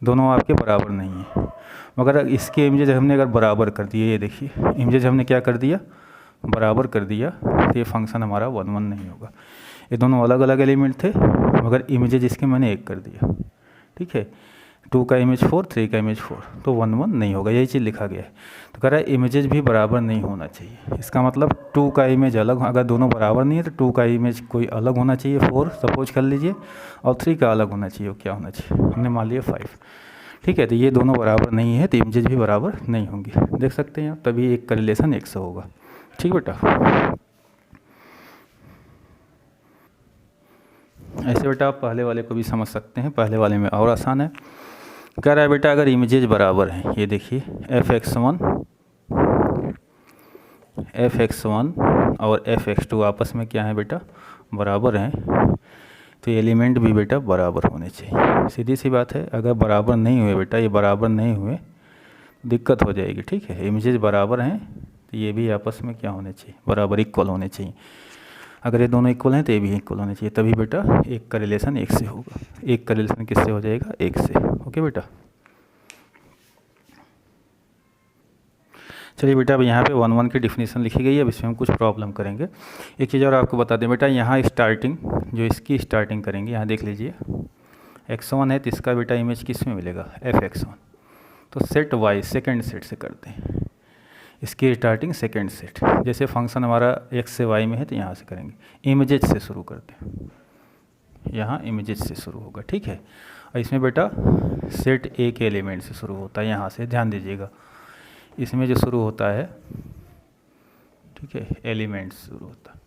दोनों आपके बराबर नहीं है, मगर इसके इमेजेज हमने अगर बराबर कर दिए, ये देखिए इमेजेज हमने क्या कर दिया बराबर कर दिया, तो ये फंक्शन हमारा 1 1 नहीं होगा। ये दोनों अलग अलग एलिमेंट थे मगर इमेजेज इसके मैंने एक कर दिया, ठीक है, 2 का इमेज 4, 3 का इमेज 4, तो 1 1 नहीं होगा, यही चीज़ लिखा गया है। तो कह रहा है इमेजेज भी बराबर नहीं होना चाहिए, इसका मतलब 2 का इमेज अलग, अगर दोनों बराबर नहीं है तो 2 का इमेज कोई अलग होना चाहिए 4 सपोज कर लीजिए, और 3 का अलग होना चाहिए, क्या होना चाहिए, हमने मान लिया 5, ठीक है। तो ये दोनों बराबर नहीं है तो इमेजेज भी बराबर नहीं होंगी, देख सकते हैं आप, तभी एक का रिलेशन 1 से होगा, ठीक बेटा। ऐसे बेटा आप पहले वाले को भी समझ सकते हैं, पहले वाले में और आसान है। कह रहा है बेटा अगर इमेजेज बराबर हैं, ये देखिए f(x1) और f(x2) आपस में क्या है बेटा बराबर हैं, तो एलिमेंट भी बेटा बराबर होने चाहिए। सीधी सी बात है, अगर बराबर नहीं हुए बेटा, ये बराबर नहीं हुए दिक्कत हो जाएगी, ठीक है। इमेजेज बराबर हैं तो ये भी आपस में क्या होने चाहिए बराबर, इक्वल होने चाहिए। अगर ये दोनों इक्वल हैं तो ये भी इक्वल होने चाहिए, तभी बेटा एक का रिलेशन 1 से होगा। एक का रिलेशन किससे हो जाएगा 1 से, ओके बेटा। चलिए बेटा अब यहाँ पे 1 1 की डिफिनीशन लिखी गई है, अब इसमें हम कुछ प्रॉब्लम करेंगे। एक चीज़ और आपको बता दें बेटा, यहाँ स्टार्टिंग जो इसकी स्टार्टिंग करेंगे, यहाँ देख लीजिए x1 है तो इसका बेटा इमेज किस में मिलेगा f(x1), तो सेट y सेकेंड सेट से करते हैं, इसकी स्टार्टिंग सेकेंड सेट। जैसे फंक्शन हमारा x से y में है तो यहाँ से करेंगे, इमेजेज से शुरू करते हैं, यहाँ इमेजेज से शुरू होगा, ठीक है। और इसमें बेटा सेट a के एलिमेंट से शुरू होता है, यहाँ से ध्यान दीजिएगा, इसमें जो शुरू होता है, ठीक है, एलिमेंट शुरू होता है।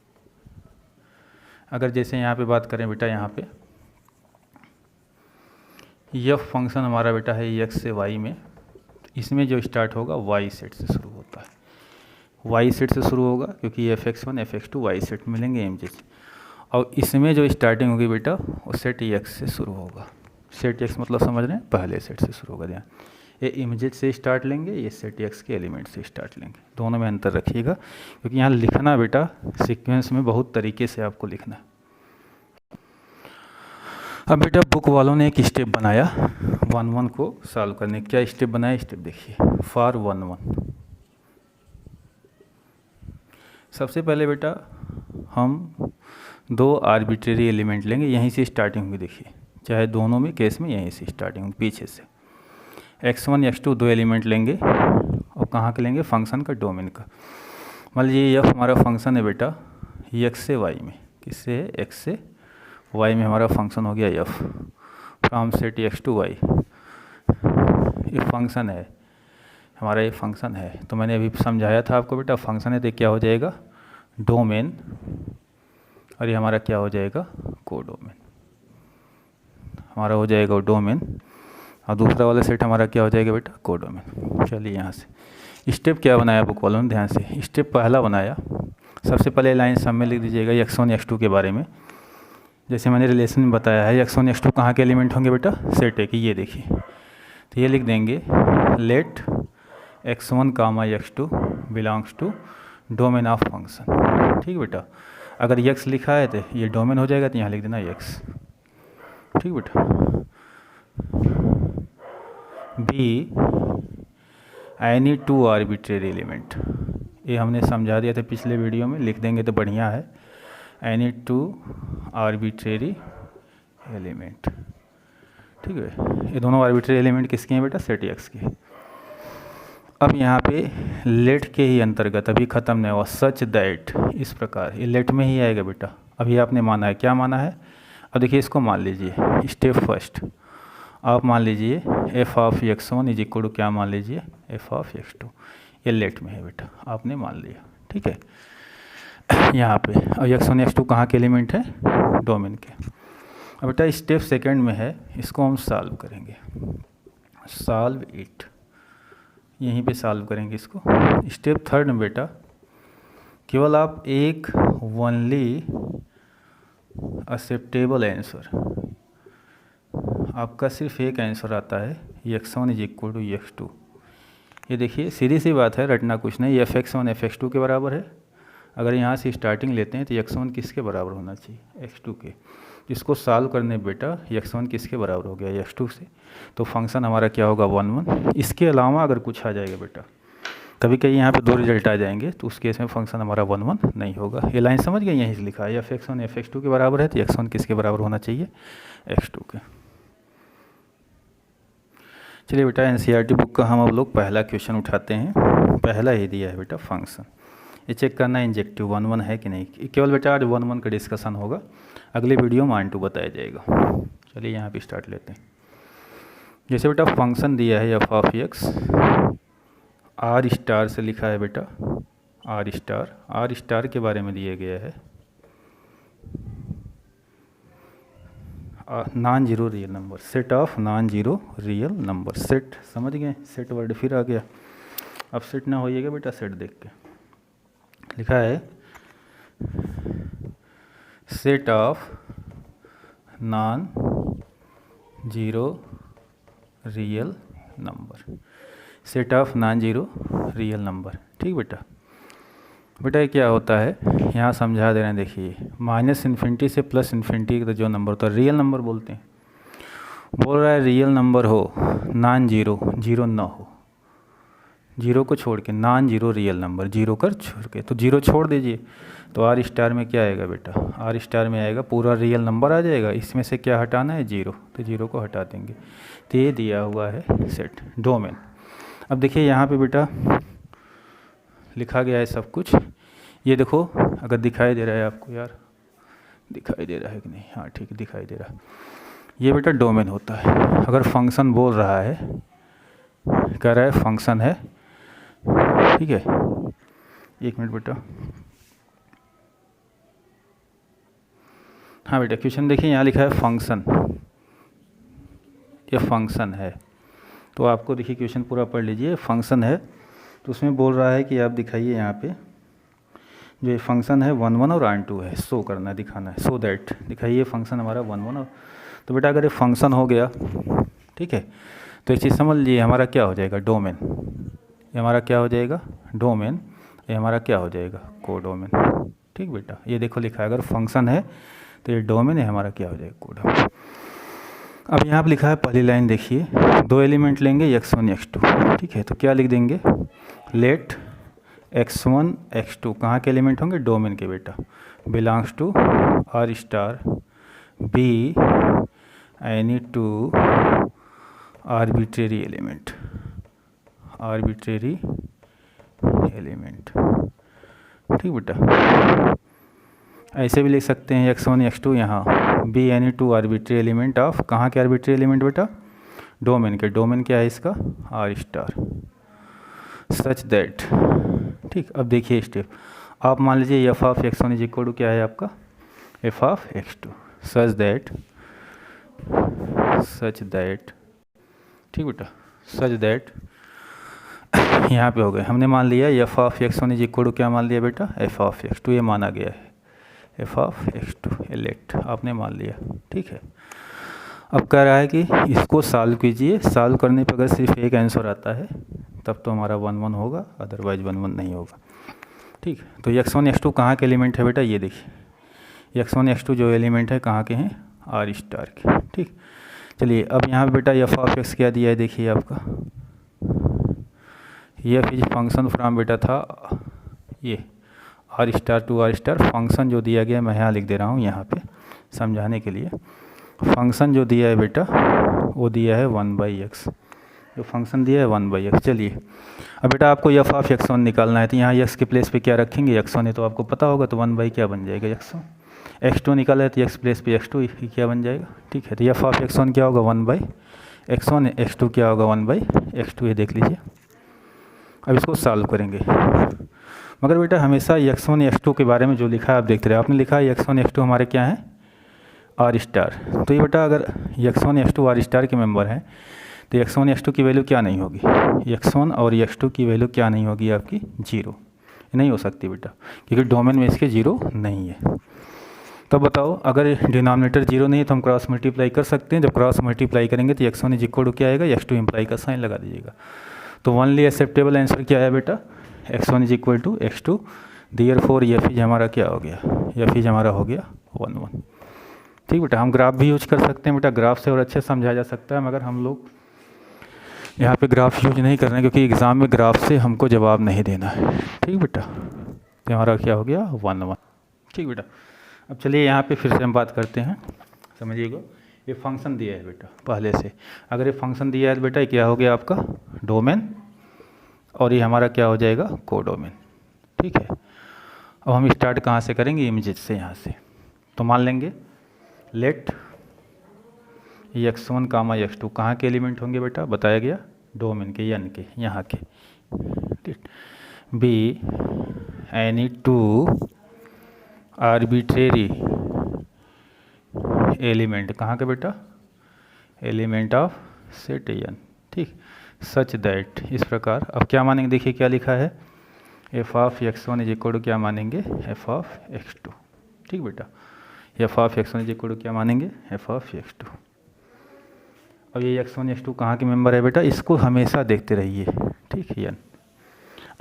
अगर जैसे यहाँ पे बात करें बेटा, यहाँ पे यह फंक्शन हमारा बेटा है x से y में, इसमें जो स्टार्ट होगा y सेट से शुरू होता है, y सेट से शुरू होगा क्योंकि f(x1) f(x2) y सेट मिलेंगे इमेजेस, और इसमें जो स्टार्टिंग होगी बेटा वो सेट x से शुरू होगा। सेट x मतलब समझ रहे हैं, पहले सेट से शुरू होगा, ध्यान, ये इमेजेस से स्टार्ट लेंगे, ये सेट x के एलिमेंट से स्टार्ट लेंगे, दोनों में अंतर रखिएगा क्योंकि यहाँ लिखना बेटा सीक्वेंस में बहुत तरीके से आपको लिखना। अब बेटा बुक वालों ने एक स्टेप बनाया 1 1 को सॉल्व करने, क्या स्टेप बनाया, स्टेप देखिए, फॉर 1 1। सबसे पहले बेटा हम 2 आर्बिट्रेरी एलिमेंट लेंगे, यहीं से स्टार्टिंग होगी, देखिए चाहे दोनों में केस में यहीं से स्टार्टिंग होगी, पीछे से x1 x2 2 एलिमेंट लेंगे, और कहाँ के लेंगे फंक्शन का डोमेन का। मान लीजिए f हमारा फंक्शन है बेटा x से y में, किससे है x से y में हमारा फंक्शन हो गया f from set x to y। ये फंक्शन है हमारा, ये फंक्शन है, तो मैंने अभी समझाया था आपको बेटा, फंक्शन है तो क्या हो जाएगा डोमेन, और ये हमारा क्या हो जाएगा कोडोमेन, हमारा हो जाएगा डोमेन, और दूसरा वाला सेट हमारा क्या हो जाएगा बेटा कोडोमेन। चलिए यहाँ से स्टेप क्या बनाया बुक वालों ने, ध्यान से, स्टेप पहला बनाया, सबसे पहले लाइन सब में लिख दीजिएगा x1 x2 के बारे में। जैसे मैंने रिलेशन में बताया है x1 x2 कहाँ के एलिमेंट होंगे बेटा सेट है कि, ये देखिए, तो ये लिख देंगे let x1 comma x2 belongs to domain of function, ठीक बेटा। अगर x लिखा है तो ये डोमेन हो जाएगा, तो यहाँ लिख देना x, ठीक बेटा। B any two arbitrary element, ये हमने समझा दिया था पिछले वीडियो में, लिख देंगे तो बढ़िया है। एनी टू आर्बिट्रेरी एलिमेंट, ठीक है। ये दोनों आर्बिट्रेरी एलिमेंट किसके हैं बेटा? सेट एक्स के। अब यहाँ पे लेट के ही अंतर्गत अभी ख़त्म नहीं हुआ, सच दैट, इस प्रकार ये लेट में ही आएगा बेटा। अभी आपने माना है, क्या माना है? अब देखिए इसको मान लीजिए, स्टेप फर्स्ट आप मान लीजिए F of x1 is equal to क्या मान लीजिए? F of x2। ये लेट में है बेटा, आपने मान लिया, ठीक है। यहाँ पे और x1 x2 कहाँ के एलिमेंट है? डोमेन के। अब बेटा स्टेप सेकंड में है, इसको हम सॉल्व करेंगे। सॉल्व इट, यहीं पे सॉल्व करेंगे इसको। स्टेप थर्ड में बेटा केवल आप एक ओनली एक्सेप्टेबल आंसर, आपका सिर्फ एक आंसर आता है, x1 is equal to x2। ये देखिए सीधी सी बात है, रटना कुछ नहीं, fx1 fx2 के बराबर है। अगर यहाँ से स्टार्टिंग लेते हैं तो x1 किसके बराबर होना चाहिए? x2 के। इसको सॉल्व करने बेटा x1 किसके बराबर हो गया? x2 से। तो फंक्शन हमारा क्या होगा? 1 1। इसके अलावा अगर कुछ आ जाएगा बेटा, कभी कभी यहाँ पे दो रिजल्ट आ जाएंगे, तो उस केस में फंक्शन हमारा 1 1 नहीं होगा। ये लाइन समझ गए? यहीं से लिखा है fx1 fx2 के बराबर है, तो x1 किसके बराबर होना चाहिए? x2 के। चलिए बेटा एनसीईआरटी बुक का हम अब लोग पहला क्वेश्चन उठाते हैं। पहला ही दिया है बेटा फंक्शन, ये चेक करना इंजेक्टिव 1 1 है कि नहीं। केवल बेटा आज 1 1 का डिस्कशन होगा, अगले वीडियो में 1 2 बताया जाएगा। चलिए यहाँ पे स्टार्ट लेते हैं। जैसे बेटा फंक्शन दिया है F of X, R star से लिखा है बेटा, आर स्टार के बारे में दिया गया है non zero real number, set of non zero real number. Set समझ गए? सेट वर्ड फिर आ गया। अब सेट ना होइएगा बेटा, सेट देख के लिखा है set of non zero real number, set of non zero real number, ठीक बेटा। बेटा ये क्या होता है यहाँ समझा दे रहे हैं, देखिए माइनस इन्फिनिटी से प्लस इन्फिनिटी का जो नंबर होता है रियल नंबर बोलते हैं। बोल रहा है रियल नंबर हो, नॉन जीरो, जीरो ना हो, जीरो को छोड़ के, non zero real number, zero कर छोड़ के, तो जीरो छोड़ दीजिए, तो आर स्टार में क्या आएगा बेटा? आर स्टार में आएगा पूरा रियल नंबर आ जाएगा। इसमें से क्या हटाना है? जीरो, तो जीरो को हटा देंगे। तो ये दिया हुआ है सेट डोमेन। अब देखिए यहाँ पे बेटा लिखा गया है सब कुछ, ये देखो अगर दिखाई दे रहा है आपको, यार दिखाई दे रहा है कि नहीं? हाँ ठीक है, दिखाई दे रहा है। ये बेटा डोमेन होता है। अगर फंक्शन बोल रहा है, कह रहा है फंक्शन है, ठीक है, एक मिनट बेटा। हाँ बेटा क्वेश्चन देखिए यहाँ लिखा है फंक्शन, ये फंक्शन है, तो आपको देखिए क्वेश्चन पूरा पढ़ लीजिए। फंक्शन है तो उसमें बोल रहा है कि आप दिखाइए यहाँ पे जो ये फंक्शन है 1 1 और आन 2 है, शो करना है, दिखाना है, सो दैट दिखाइए फंक्शन हमारा 1 1 और। तो बेटा अगर ये फंक्शन हो गया, ठीक है, तो एक चीज़ समझ लीजिए हमारा क्या हो जाएगा? डोमेन। ये हमारा क्या हो जाएगा? डोमेन। ये हमारा क्या हो जाएगा? कोडोमेन। ठीक बेटा, ये देखो लिखा है अगर फंक्शन है तो ये डोमेन है, हमारा क्या हो जाएगा? कोडोमेन। अब यहाँ पर लिखा है पहली लाइन देखिए, दो एलिमेंट लेंगे x1 x2, ठीक है, तो क्या लिख देंगे? लेट x1 x2 कहाँ के एलिमेंट होंगे? डोमेन के बेटा। Belongs to R star be any two arbitrary element, arbitrary element, ठीक बेटा। ऐसे भी लिख सकते हैं x1 x2 यहाँ B any two arbitrary element of, कहाँ के आर्बिट्रेरी एलिमेंट बेटा? डोमेन के। डोमेन क्या है इसका? आर स्टार, सच दैट, ठीक। अब देखिए स्टेप, आप मान लीजिए F of x1 is equal to क्या है आपका? F of x2, such that, ठीक बेटा, सच दैट। यहाँ पे हो गए, हमने मान लिया F of x1 is equal to क्या मान लिया बेटा? एफ ऑफ x2, ये माना गया है एफ ऑफ x2, एलेक्ट आपने मान लिया, ठीक है। अब कह रहा है कि इसको सॉल्व कीजिए, सॉल्व करने पर अगर सिर्फ एक आंसर आता है तब तो हमारा 1 1 होगा, अदरवाइज 1 1 नहीं होगा, ठीक। तो x1 x2 कहाँ के एलिमेंट है बेटा? ये देखिए x1 x2 जो एलिमेंट है कहाँ के हैं? आर स्टार की। ठीक, चलिए अब यहाँ पे बेटा एफ ऑफ एक्स क्या दिया है, देखिए आपका एफ इज फंक्शन फ्रॉम बेटा था ये R star to R star. Function जो दिया गया मैं यहाँ लिख दे रहा हूँ यहाँ पे समझाने के लिए। फंक्शन जो दिया है बेटा वो दिया है 1/x, जो फंक्शन दिया है 1/x। चलिए अब बेटा आपको एफ ऑफ x1 निकालना है, तो यहाँ x के प्लेस पे क्या रखेंगे, x1 है तो आपको पता होगा, तो 1 क्या बन जाएगा x1। x2 निकाला है तो x प्लेस पे x2 क्या बन जाएगा। ठीक है, तो एफ ऑफ x1 क्या होगा 1/x1, x2 क्या होगा 1/x2, ये देख लीजिए। अब इसको सॉल्व करेंगे, मगर बेटा हमेशा x1 x2 के बारे में जो लिखा है आप देखते रहे, आपने लिखा है x1 x2 हमारे क्या हैं आर स्टार। तो ये बेटा अगर x1 x2 आर स्टार के मेंबर हैं तो x1 x2 की वैल्यू क्या नहीं होगी, x1 और x2 की वैल्यू क्या नहीं होगी आपकी 0 नहीं हो सकती बेटा, क्योंकि डोमेन में इसके 0 नहीं है। तब बताओ अगर डिनोमिनेटर 0 नहीं है तो हम क्रॉस मल्टीप्लाई कर सकते हैं। जब क्रॉस मल्टीप्लाई करेंगे तो x1 इज इक्वल टू क्या आएगा, x2 इम्प्लाई का साइन लगा दीजिएगा। तो ओनली एक्सेप्टेबल आंसर क्या है बेटा, x1 is equal to x2, therefore F is हमारा क्या हो गया, एफ इज हमारा हो गया 1 ठीक बेटा। हम ग्राफ भी यूज कर सकते हैं बेटा, ग्राफ से और अच्छे समझाया जा सकता है, मगर हम लोग यहाँ पे ग्राफ यूज नहीं कर रहे हैं क्योंकि एग्ज़ाम में ग्राफ से हमको जवाब नहीं देना है। ठीक बेटा, तो हमारा क्या हो गया 1 ठीक बेटा। अब चलिए यहाँ पे फिर से हम बात करते हैं, समझिएगा। ये फंक्शन दिया है बेटा पहले से, अगर ये फंक्शन दिया है तो बेटा क्या हो गया आपका डोमेन, और ये हमारा क्या हो जाएगा कोडोमेन। ठीक है, अब हम स्टार्ट कहाँ से करेंगे, इमेजेस से यहाँ से। तो मान लेंगे लेट x1 कामा x2 कहाँ के एलिमेंट होंगे बेटा, बताया गया डोमेन के यानी के यहाँ के। ठीक, B any two arbitrary element कहाँ के बेटा, एलिमेंट ऑफ सेट n। ठीक, सच दैट, इस प्रकार। अब क्या मानेंगे, देखिए क्या लिखा है, F of x1 is equal to क्या मानेंगे, एफ ऑफ x2। ठीक बेटा, F of x1 is equal to क्या मानेंगे, एफ ऑफ x2। अब ये x1 x2 कहाँ के मेंबर है बेटा, इसको हमेशा देखते रहिए। ठीक है,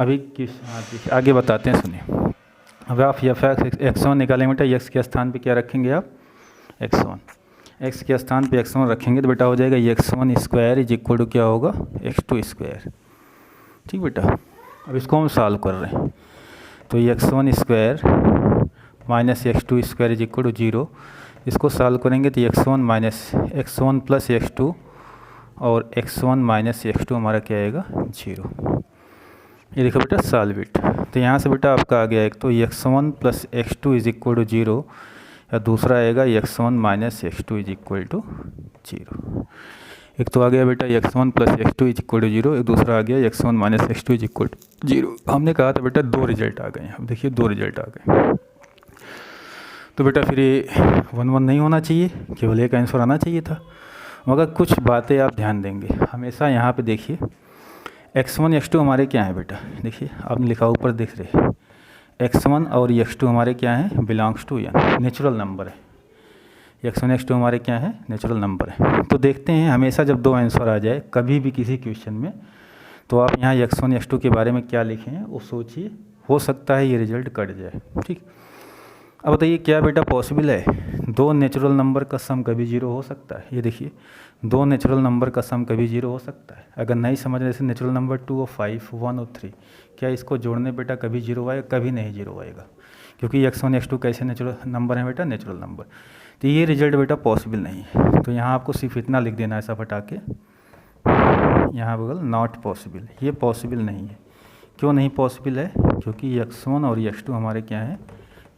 अभी किस आगे बताते हैं, सुनिए। अब आप एफ x1 निकालेंगे बेटा, x के स्थान पे क्या रखेंगे आप x1, x के स्थान पे x1 रखेंगे तो बेटा हो जाएगा x1 square is equal to क्या होगा x2 स्क्वायर। ठीक बेटा, अब इसको हम सॉल्व कर रहे हैं, तो x1 square minus x2 square is equal to 0। इसको सॉल्व करेंगे तो x1 minus x1 plus x2 और x1 माइनस x2 हमारा क्या आएगा 0। ये देखो बेटा सॉल्व इट। तो यहाँ से बेटा आपका आ गया एक तो x1 plus x2 is equal to 0, या दूसरा आएगा x1 minus x2 is equal to 0। एक तो आ गया बेटा x1 plus x2 is equal to 0, एक दूसरा आ गया x1 minus x2 is equal to 0। हमने कहा था बेटा 2 रिजल्ट आ गए, अब देखिए 2 रिजल्ट आ गए। तो बेटा फिर ये 1 नहीं होना चाहिए, केवल एक आंसर आना चाहिए था। मगर कुछ बातें आप ध्यान देंगे हमेशा, यहाँ पे देखिए x1 x2 हमारे क्या हैं बेटा, देखिए आपने लिखा ऊपर दिख रहे x1 और x2 हमारे क्या हैं, belongs to n, natural number है। x1 x2 हमारे क्या है, नेचुरल नंबर है। तो देखते हैं हमेशा जब 2 आंसर आ जाए कभी भी किसी क्वेश्चन में, तो आप यहाँ x1 x2 के बारे में क्या लिखे हैं वो सोचिए, हो सकता है ये रिजल्ट कट जाए। ठीक, अब बताइए क्या बेटा पॉसिबल है 2 नेचुरल नंबर का सम कभी 0 हो सकता है। ये देखिए 2 नेचुरल नंबर का सम कभी 0 हो सकता है। अगर नहीं समझ रहे, जैसे नेचुरल नंबर 2 और 5 1 और 3, क्या इसको जोड़ने बेटा कभी 0 आएगा, कभी नहीं 0 आएगा, क्योंकि x1 x2 कैसे नेचुरल नंबर हैं बेटा, नेचुरल नंबर। तो ये रिजल्ट बेटा पॉसिबल नहीं है। तो यहाँ आपको सिर्फ इतना लिख देना है ऐसा फटा के, यहाँ बगल नॉट पॉसिबल, ये पॉसिबल नहीं है। क्यों नहीं पॉसिबल है, क्योंकि x1 और x2 हमारे क्या हैं,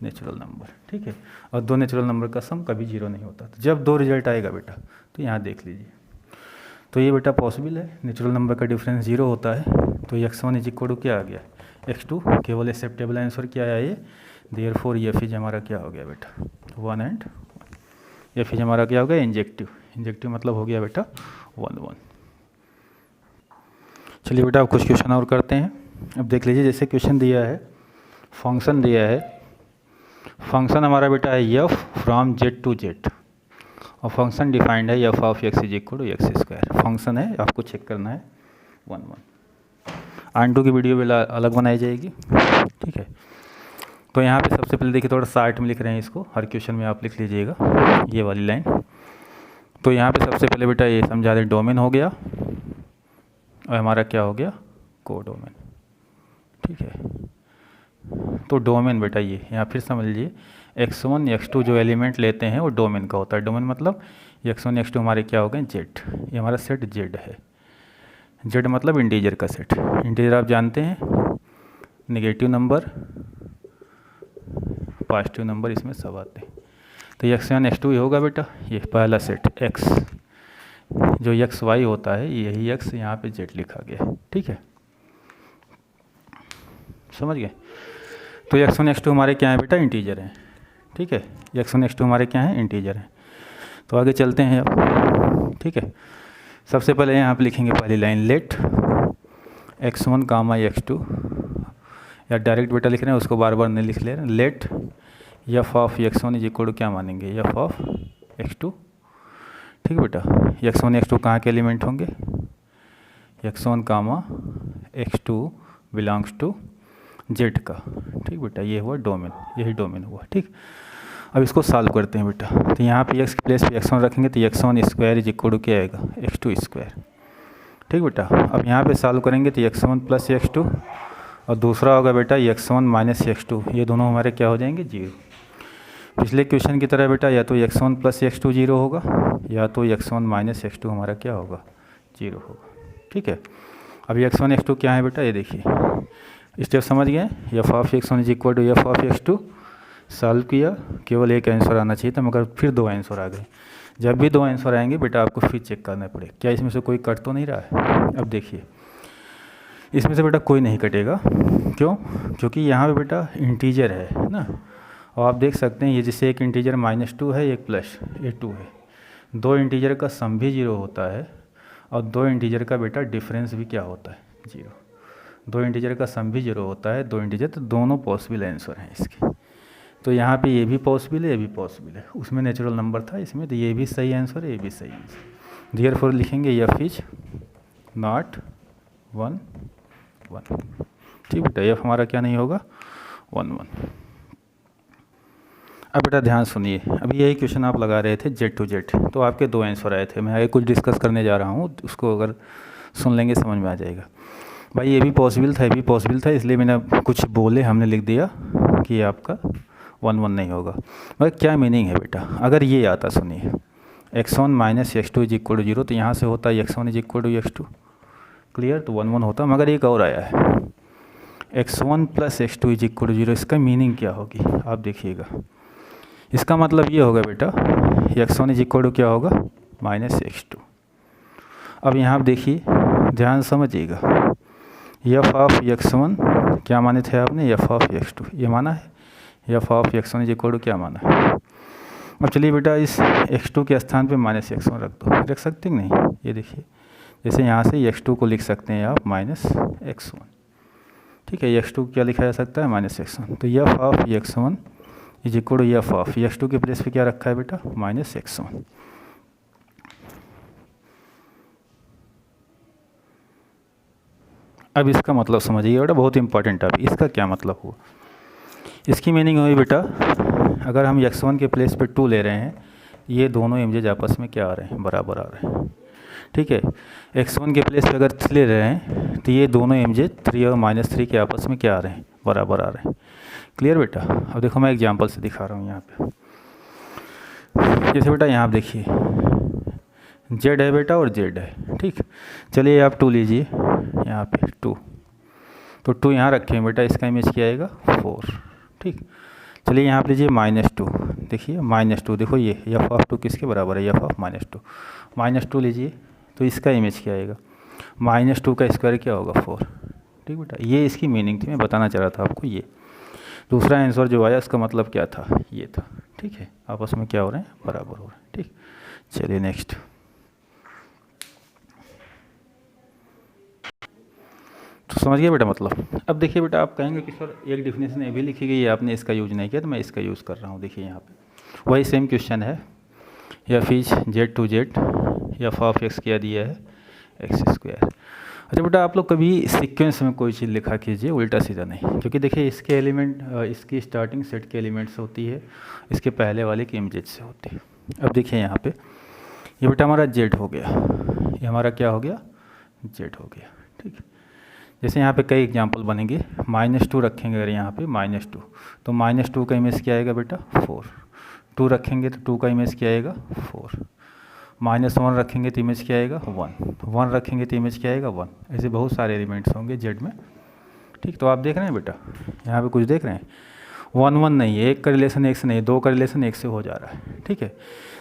नेचुरल नंबर। ठीक है, और 2 नेचुरल नंबर का सम कभी 0 नहीं होता। तो जब 2 रिजल्ट आएगा बेटा तो यहाँ देख लीजिए, तो ये बेटा पॉसिबल है, नेचुरल नंबर का डिफरेंस 0 होता है। तो x1 इज इक्वल टू क्या आ गया x2, केवल एक्सेप्टेबल आंसर क्या है ये, देयरफॉर एफ इज हमारा क्या हो गया बेटा 1 एंड एफ इज हमारा क्या हो गया इंजेक्टिव, इंजेक्टिव मतलब हो गया बेटा 1 1। चलिए बेटा अब कुछ क्वेश्चन और करते हैं। अब देख लीजिए, जैसे क्वेश्चन दिया है, फंक्शन दिया है, फंक्शन हमारा बेटा है F from Z to Z, और फंक्शन डिफाइंड है F of X is equal to X square. Function है, आपको चेक करना है 1 1। आंटू की वीडियो भी अलग बनाई जाएगी। ठीक है, तो यहाँ पे सबसे पहले देखिए थोड़ा शार्ट में लिख रहे हैं इसको, हर क्वेश्चन में आप लिख लीजिएगा ये वाली लाइन। तो यहाँ पे सबसे पहले बेटा ये समझा दें, डोमेन हो गया और हमारा क्या हो गया, कोडोमेन। ठीक है, तो डोमेन बेटा ये यहाँ फिर समझ लीजिए, x1 x2 जो एलिमेंट लेते हैं वो डोमेन का होता है। डोमेन मतलब x1 x2 हमारे क्या हो गए, जेड, ये हमारा सेट जेड है। जेड मतलब इंटीजर का सेट। इंटीजर आप जानते हैं, नेगेटिव नंबर, पॉजिटिव नंबर इसमें सब आते हैं। तो x1 x2 ये होगा बेटा, ये पहला सेट x, जो एक्स वाई होता है यही x यहाँ पे जेड लिखा गया है। ठीक है, समझ गए। तो x1 x2 हमारे क्या है बेटा, इंटीजर हैं। ठीक है, x1 x2 हमारे क्या हैं, इंटीजर हैं। तो आगे चलते हैं अब। ठीक है, सबसे पहले यहाँ पे लिखेंगे पहली line, late x1 comma x2, या डायरेक्ट बेटा लिख रहे हैं उसको बार बार नहीं लिख ले रहे हैं। Let f of x1 is equal to क्या मानेंगे, एफ ऑफ x2। ठीक है बेटा, x1 x2 कहाँ के एलिमेंट होंगे, x1 comma x2 belongs to Z का। ठीक बेटा, ये हुआ डोमेन, यही डोमेन हुआ। ठीक, अब इसको सॉल्व करते हैं बेटा। तो यहाँ पे x की प्लेस पे x1 रखेंगे तो x1 square is equal to क्या आएगा, x2 स्क्वायर। ठीक बेटा, अब यहाँ पे सॉल्व करेंगे तो x1 प्लस x2 और दूसरा होगा बेटा x1 माइनस x2, ये दोनों हमारे क्या हो जाएंगे, जीरो। पिछले क्वेश्चन की तरह बेटा या तो x1 प्लस x2 जीरो होगा, या तो x1 माइनस x2 हमारा क्या होगा, जीरो होगा। ठीक है, अब x1 x2 क्या है बेटा, ये देखिए स्टेप समझ गए। F of x1 is equal to F of x2, solve किया, केवल एक आंसर आना चाहिए था मगर फिर दो आंसर आ गए। जब भी दो आंसर आएंगे बेटा आपको फिर चेक करना पड़ेगा क्या इसमें से कोई कट तो नहीं रहा है। अब देखिए इसमें से बेटा कोई नहीं कटेगा, क्यों, क्योंकि यहाँ पे बेटा इंटीजर है ना, और आप देख सकते हैं ये जैसे एक इंटीजर -2 है, एक प्लस ये 2 है। दो इंटीजर का सम भी जीरो होता है और दो इंटीजर का बेटा डिफरेंस भी क्या होता है, जीरो। दो इंटीजर का सम भी जीरो होता है, दो इंटीजर, तो दोनों पॉसिबल आंसर हैं इसके। तो यहाँ पे ये भी पॉसिबल है, ये भी पॉसिबल है, उसमें नेचुरल नंबर था, इसमें तो ये भी सही आंसर है, ये भी सही आंसर। देयरफॉर लिखेंगे एफ इज नॉट 1 1। ठीक बेटा, एफ हमारा क्या नहीं होगा, 1 1। अब बेटा ध्यान सुनिए, अभी यही क्वेश्चन आप लगा रहे थे जेड टू जेड, तो आपके दो आंसर आए थे। मैं आगे कुछ डिस्कस करने जा रहा हूँ, उसको अगर सुन लेंगे समझ में आ जाएगा। भाई ये भी पॉसिबल था, ये भी पॉसिबल था, इसलिए मैंने कुछ बोले हमने लिख दिया कि ये आपका 1 1 नहीं होगा। मगर क्या मीनिंग है बेटा, अगर ये आता, सुनिए x1 minus x2 is equal to zero, तो यहाँ से होता है x1 is equal to x2, clear, तो 1 1 होता। मगर एक और आया है x1 plus x2 is equal to zero, इसका मीनिंग क्या होगी आप देखिएगा। इसका मतलब ये होगा बेटा x1 इज इक्वल टू क्या होगा, माइनस x2। अब यहाँ आप देखिए, ध्यान समझिएगा, एफ ऑफ x1 क्या माने थे आपने, एफ ऑफ x2 ये माना है, F of x1 is equal to क्या माना है। अब चलिए बेटा इस x2 के स्थान पे माइनस x1 रख दो, रख सकते हैं नहीं, ये देखिए जैसे यहाँ से x2 को लिख सकते हैं आप माइनस x1। ठीक है, x2 क्या लिखा जा सकता है, माइनस x1। तो f of x1 is equal to F of x2 के प्लेस पे क्या रखा है बेटा, माइनस x1। अब इसका मतलब समझिए बेटा, बहुत इंपॉर्टेंट है। इसका क्या मतलब हुआ, इसकी मीनिंग हुई बेटा, अगर हम x1 के प्लेस पे 2 ले रहे हैं, ये दोनों इमेजेज आपस में क्या आ रहे हैं, बराबर आ रहे हैं। ठीक है, x1 के प्लेस पे अगर 3 ले रहे हैं तो ये दोनों इमेजेज 3 और -3 के आपस में क्या आ रहे हैं, बराबर आ रहे हैं। क्लियर बेटा। अब देखो मैं एग्जांपल से दिखा रहा हूँ यहाँ पे, जैसे बेटा यहाँ देखिए जेड है बेटा और जेड है। ठीक, चलिए आप 2 लीजिए, यहाँ पे 2, तो 2 यहाँ रखें बेटा, इसका इमेज क्या आएगा, 4। ठीक, चलिए यहाँ पे लीजिए -2, देखिए -2, देखो ये एफ ऑफ 2 किसके बराबर है, एफ ऑफ -2। -2 लीजिए तो इसका इमेज क्या आएगा, -2 का स्क्वायर क्या होगा, 4। ठीक बेटा, ये इसकी मीनिंग थी, मैं बताना चाह रहा था आपको। ये दूसरा आंसर जो आया इसका मतलब क्या था, ये था। ठीक है, आपस में क्या हो रहे हैं, बराबर हो रहे हैं। ठीक, चलिए नेक्स्ट। तो समझ गए बेटा मतलब। अब देखिए बेटा, आप कहेंगे कि सर एक डिफिनेशन ये भी लिखी गई है, आपने इसका यूज नहीं किया, तो मैं इसका यूज़ कर रहा हूँ। देखिए यहाँ पे वही सेम क्वेश्चन है, f is z to z, f of x क्या दिया है, x²। अच्छा बेटा, आप लोग कभी सीक्वेंस में कोई चीज़ लिखा कीजिए, उल्टा सीधा नहीं, क्योंकि देखिए इसके एलिमेंट इसकी स्टार्टिंग सेट के एलिमेंट्स होती है, इसके पहले वाले की इमेजेज से होती है। अब देखिए यहाँ पे ये बेटा हमारा जेड हो गया, ये हमारा क्या हो गया, जेड हो गया। ठीक है, जैसे यहाँ पे कई एग्जांपल बनेंगे। -2 रखेंगे अगर यहाँ पे -2, तो -2 का इमेज क्या आएगा बेटा 4। 2 रखेंगे तो 2 का इमेज क्या आएगा 4। -1 रखेंगे तो इमेज क्या आएगा 1। 1 रखेंगे तो इमेज क्या आएगा 1। ऐसे बहुत सारे एलिमेंट्स होंगे जेड में। ठीक, तो आप देख रहे हैं बेटा, यहाँ पे कुछ देख रहे हैं, 1 1 नहीं है, एक का रिलेशन एक से नहीं, दो का रिलेशन एक से हो जा रहा है। ठीक है,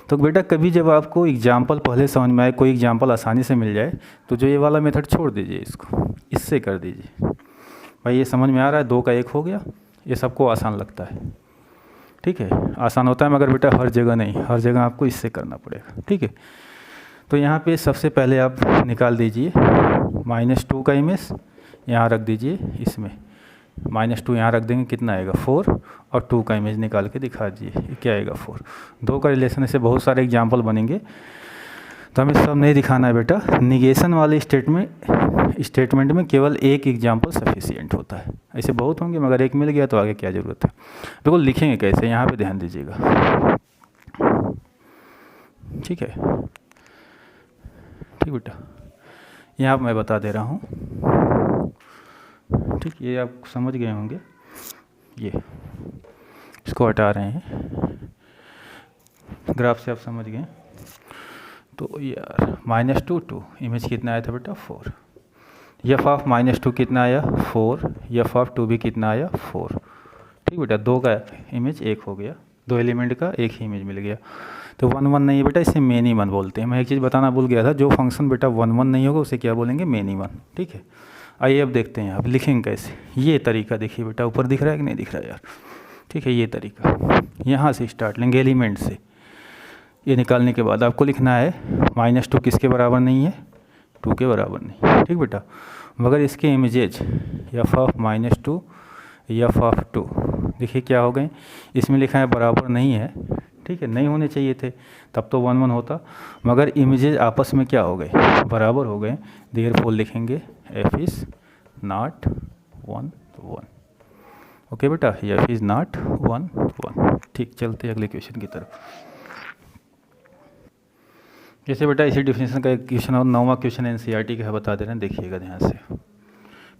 तो बेटा कभी जब आपको एग्जाम्पल पहले समझ में आए, कोई एग्जाम्पल आसानी से मिल जाए, तो जो ये वाला मेथड छोड़ दीजिए, इसको इससे कर दीजिए। भाई ये समझ में आ रहा है, 2 का 1 हो गया, ये सबको आसान लगता है। ठीक है, आसान होता है, मगर बेटा हर जगह नहीं, हर जगह आपको इससे करना पड़ेगा। ठीक है, तो यहाँ पे सबसे पहले आप निकाल दीजिए -2 का इमेज, यहाँ रख दीजिए, इसमें -2 यहाँ रख देंगे, कितना आएगा 4, और 2 का इमेज निकाल के दिखा दीजिए, क्या आएगा 4। 2 का रिलेशन से बहुत सारे एग्जाम्पल बनेंगे, तो हमें सब नहीं दिखाना है बेटा। निगेशन वाले स्टेटमेंट में केवल एक एग्जाम्पल सफिशिएंट होता है, ऐसे बहुत होंगे, मगर एक मिल गया तो आगे क्या ज़रूरत है। बिल्कुल लिखेंगे कैसे, यहाँ पे ध्यान दीजिएगा। ठीक है, ठीक बेटा, यहाँ मैं बता दे रहा हूँ। ठीक, ये आप समझ गए होंगे, ये इसको हटा रहे हैं, ग्राफ से आप समझ गए। तो यार -2 2, इमेज कितना आया था बेटा 4। एफ ऑफ -2 कितना आया 4, एफ ऑफ 2 भी कितना आया 4। ठीक बेटा, 2 का इमेज 1 हो गया, 2 एलिमेंट का एक ही इमेज मिल गया। तो 1 1 नहीं है बेटा, इसे मेनी वन बोलते हैं। मैं एक चीज़ बताना भूल गया था, जो फंक्शन बेटा 1 1 नहीं होगा उसे क्या बोलेंगे, मेनी वन। ठीक है, आइए अब देखते हैं, अब लिखेंगे कैसे। ये तरीका देखिए बेटा, ऊपर दिख रहा है कि नहीं दिख रहा है यार। ठीक है, ये तरीका, यहाँ से स्टार्ट लेंगे एलिमेंट से। ये निकालने के बाद आपको लिखना है -2 किसके बराबर नहीं है, 2 के बराबर नहीं। ठीक बेटा, मगर इसके images F of -2, F of 2 देखिए क्या हो गए, इसमें लिखा है बराबर नहीं है। ठीक है, नहीं होने चाहिए थे, तब तो 1 1 होता, मगर इमेजेज आपस में क्या हो गए, बराबर हो गए। देयरफॉर लिखेंगे एफ इज़ नॉट 1 1। ओके बेटा, एफ इज़ नॉट 1 1। ठीक, चलते अगले क्वेश्चन की तरफ। जैसे बेटा इसी डिफिनेशन का एक क्वेश्चन और 9वां क्वेश्चन एनसीईआरटी का है, बता दे रहे हैं, देखिएगा ध्यान से।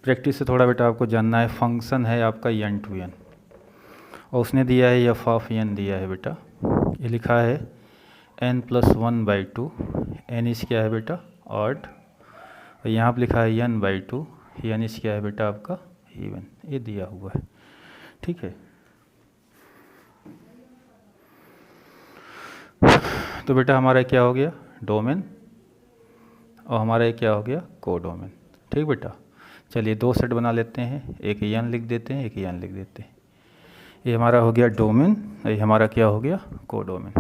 प्रैक्टिस से थोड़ा बेटा आपको जानना है। फंक्शन है आपका n to n, और उसने दिया है एफ ऑफ n दिया है बेटा, ये लिखा है n+1/2। n इस क्या है बेटा ऑड, और यहाँ पर लिखा है n/2, n इस क्या है बेटा आपका इवन, ये दिया हुआ है। ठीक है, तो बेटा हमारा क्या हो गया डोमेन, और हमारा ये क्या हो गया कोडोमेन। ठीक बेटा, चलिए 2 सेट बना लेते हैं, एक n लिख देते हैं, एक n लिख देते हैं। ये हमारा हो गया डोमेन, ये हमारा क्या हो गया कोडोमेन।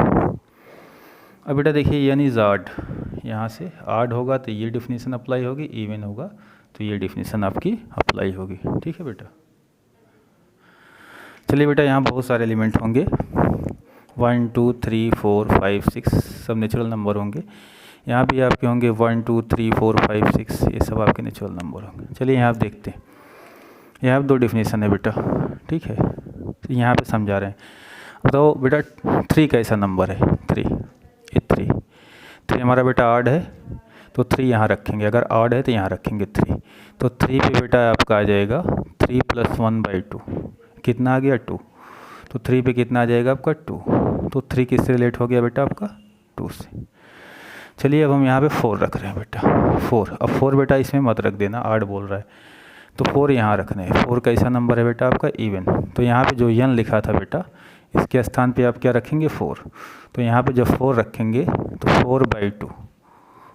अब बेटा देखिए n इज़ ऑड, यहाँ से ऑड होगा तो ये डिफिनीशन अप्लाई होगी, इवन होगा तो ये डिफिनीशन आपकी अप्लाई होगी। ठीक है बेटा, चलिए बेटा यहाँ बहुत सारे एलिमेंट होंगे, 1 2 3 4 5 6 सब नेचुरल नंबर होंगे। यहाँ भी आपके होंगे 1 2 3 4 5 6, ये सब आपके नेचुरल नंबर होंगे। चलिए यहाँ आप देखते हैं, यहाँ पे 2 डिफिनेशन है बेटा। ठीक है, तो यहाँ पे समझा रहे हैं। बताओ बेटा 3 कैसा नंबर है, 3, ये 3 हमारा बेटा ऑड है, तो 3 यहाँ रखेंगे, अगर ऑड है तो यहाँ रखेंगे 3, तो 3 पे बेटा आपका आ जाएगा 3 + 1/2, कितना आ गया 2, तो 3 पे कितना आ जाएगा आपका 2, तो 3 किससे रिलेट हो गया बेटा आपका 2 से। चलिए अब हम यहाँ पे 4 रख रहे हैं बेटा, 4। अब 4 बेटा इसमें मत रख देना, ऑड बोल रहा है, तो 4 यहाँ रखने हैं। 4 कैसा नंबर है बेटा आपका इवन, तो यहाँ पे जो n लिखा था बेटा, इसके स्थान पे आप क्या रखेंगे 4, तो यहाँ पे जब 4 रखेंगे तो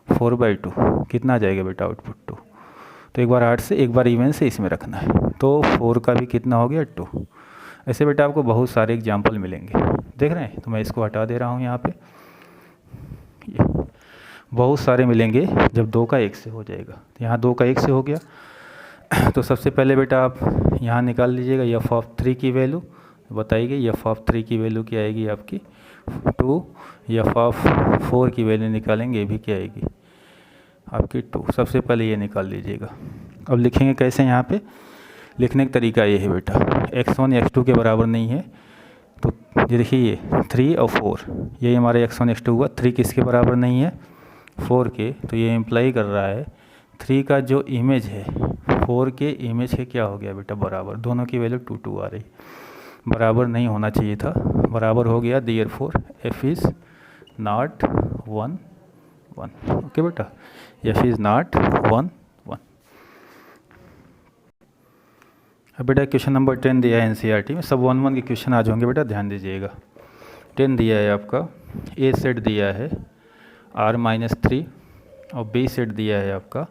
4/2 कितना आ जाएगा बेटा आउटपुट 2, तो एक बार ऑड से एक बार इवन से इसमें रखना है, तो 4 का भी कितना हो गया 2। ऐसे बेटा आपको बहुत सारे एग्जाम्पल मिलेंगे, देख रहे हैं। तो मैं इसको हटा दे रहा हूँ, यहाँ पे ये बहुत सारे मिलेंगे जब 2 का 1 से हो जाएगा। तो यहाँ 2 का 1 से हो गया, तो सबसे पहले बेटा आप यहाँ निकाल लीजिएगा एफ ऑफ 3 की वैल्यू, बताइए एफ ऑफ 3 की वैल्यू क्या आएगी आपकी 2, एफ ऑफ 4 की वैल्यू निकालेंगे, ये भी क्या आएगी आपकी 2। सबसे पहले ये निकाल लीजिएगा। अब लिखेंगे कैसे, यहाँ पे लिखने का तरीका ये है बेटा, x1 x2 के बराबर नहीं है, तो ये देखिए ये 3 और 4, ये हमारा x1 x2 हुआ। 3 किसके बराबर नहीं है, 4 के, तो ये इम्प्लाई कर रहा है 3 का जो इमेज है 4 के इमेज के क्या हो गया बेटा, बराबर। दोनों की वैल्यू 2 2 आ रही, बराबर नहीं होना चाहिए था, बराबर हो गया। Therefore f is not 1 1। Okay बेटा, f इज़ नॉट 1 1। अब बेटा क्वेश्चन नंबर 10 दिया है एनसीईआरटी में, सब 1 1 के क्वेश्चन आज होंगे बेटा, ध्यान दीजिएगा। 10 दिया है आपका, ए सेट दिया है r-3 और बी सेट दिया है आपका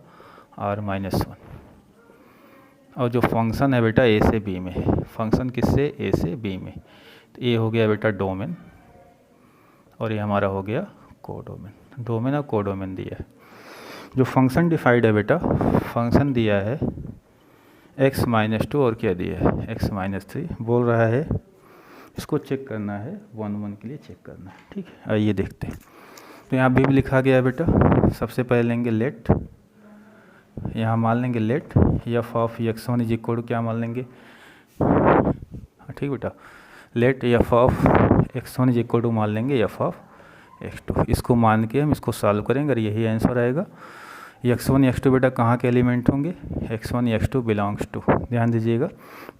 r-1, और जो फंक्शन है बेटा ए से बी में है। फंक्शन किससे, ए से बी में, तो ए हो गया बेटा डोमेन और ये हमारा हो गया कोडोमेन। डोमेन और कोडोमेन दिया है। जो फंक्शन डिफाइंड है बेटा, फंक्शन दिया है x-2 और क्या दिया है x-3, बोल रहा है इसको चेक करना है, 1 1 के लिए चेक करना है। ठीक है, आइए देखते हैं। तो यहाँ भी लिखा गया है बेटा, सबसे पहले लेंगे लेट, यहाँ मान लेंगे let f of x1 is equal to क्या मान लेंगे, ठीक बेटा, let f of x1 is equal to मान लेंगे f ऑफ x2। इसको मान के हम इसको सॉल्व करेंगे और यही आंसर आएगा। x1 x2 बेटा कहाँ के एलिमेंट होंगे, x1 x2 बिलोंग्स टू, ध्यान दीजिएगा,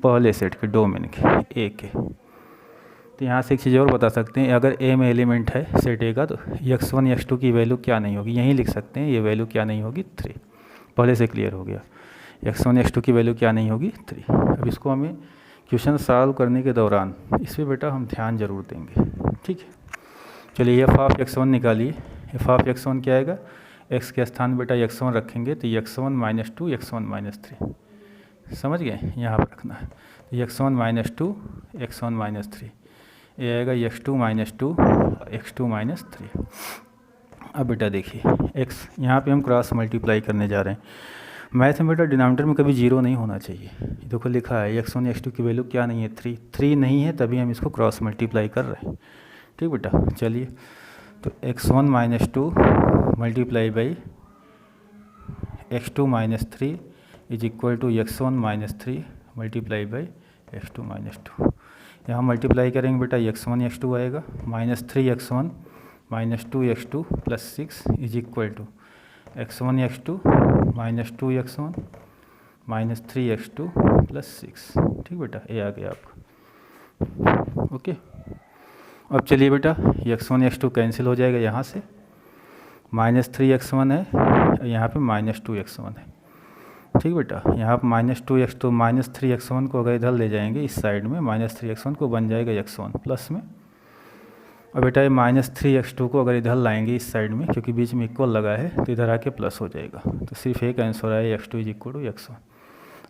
पहले सेट के डोमेन के, ए के। तो यहाँ से एक चीज़ और बता सकते हैं, अगर ए में एलिमेंट है सेट ए का, तो x1 x2 की वैल्यू क्या नहीं होगी, यहीं लिख सकते हैं, ये वैल्यू क्या नहीं होगी, 3। पहले से क्लियर हो गया, x1 x2 की वैल्यू क्या नहीं होगी, 3। अब इसको हमें क्वेश्चन सॉल्व करने के दौरान इस पर बेटा हम ध्यान जरूर देंगे। ठीक है, चलिए f ऑफ x1 निकालिए। f ऑफ x1 क्या आएगा, x के स्थान बेटा x1 रखेंगे तो x1 - 2 x1 - 3, समझ गए, यहाँ पर रखना है। तो x1 - 2 x1 - 3, ये आएगा x2 - 2 x2 - 3। अब बेटा देखिए x, यहाँ पे हम क्रॉस मल्टीप्लाई करने जा रहे हैं। मैथ में बेटा डिनोमिनेटर में कभी जीरो नहीं होना चाहिए। देखो लिखा है x1 x2 की वैल्यू क्या नहीं है, 3 नहीं है, तभी हम इसको क्रॉस मल्टीप्लाई कर रहे हैं। ठीक बेटा, चलिए तो x1 - 2 multiply by x2 - 3 is equal to x1 - 3 multiply by x2 - 2। यहाँ मल्टीप्लाई करेंगे बेटा x1 x2 आएगा, -3x1 - 2x2 plus 6 is equal to x1 x2 -2x1 -3x2 plus 6। ठीक बेटा, ये आ गया आपका। ओके, अब चलिए बेटा x1 x2 कैंसिल हो जाएगा यहाँ से, -3x1 है, यहाँ पे -2x1 है। ठीक बेटा, यहाँ पर -2x, तो -3x1 को अगर इधर ले जाएंगे इस साइड में, -3x1 को बन जाएगा x1 प्लस में। और बेटा ये -3x2 को अगर इधर लाएंगे इस साइड में, क्योंकि बीच में इक्वल लगा है, तो इधर आके प्लस हो जाएगा। तो सिर्फ एक आंसर आया x2 is equal to x1।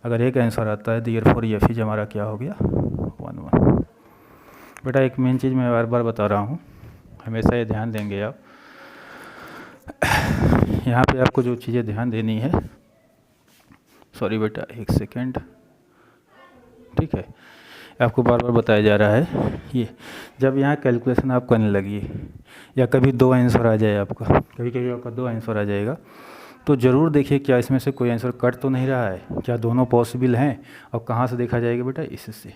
अगर एक आंसर आता है देयरफॉर f इज हमारा क्या हो गया, 1 1। बेटा एक मेन चीज़ मैं बार बार बता रहा हूँ, हमेशा ये ध्यान देंगे आप, यहाँ पे आपको जो चीज़ें ध्यान देनी है, सॉरी बेटा एक सेकेंड, ठीक है, आपको बार बार बताया जा रहा है, ये जब यहाँ कैलकुलेशन आप करने लगिए या कभी 2 आंसर आ जाए आपका, कभी कभी आपका 2 आंसर आ जाएगा, तो ज़रूर देखिए क्या इसमें से कोई आंसर कट तो नहीं रहा है, क्या दोनों पॉसिबल हैं। और कहाँ से देखा जाएगा बेटा, इससे,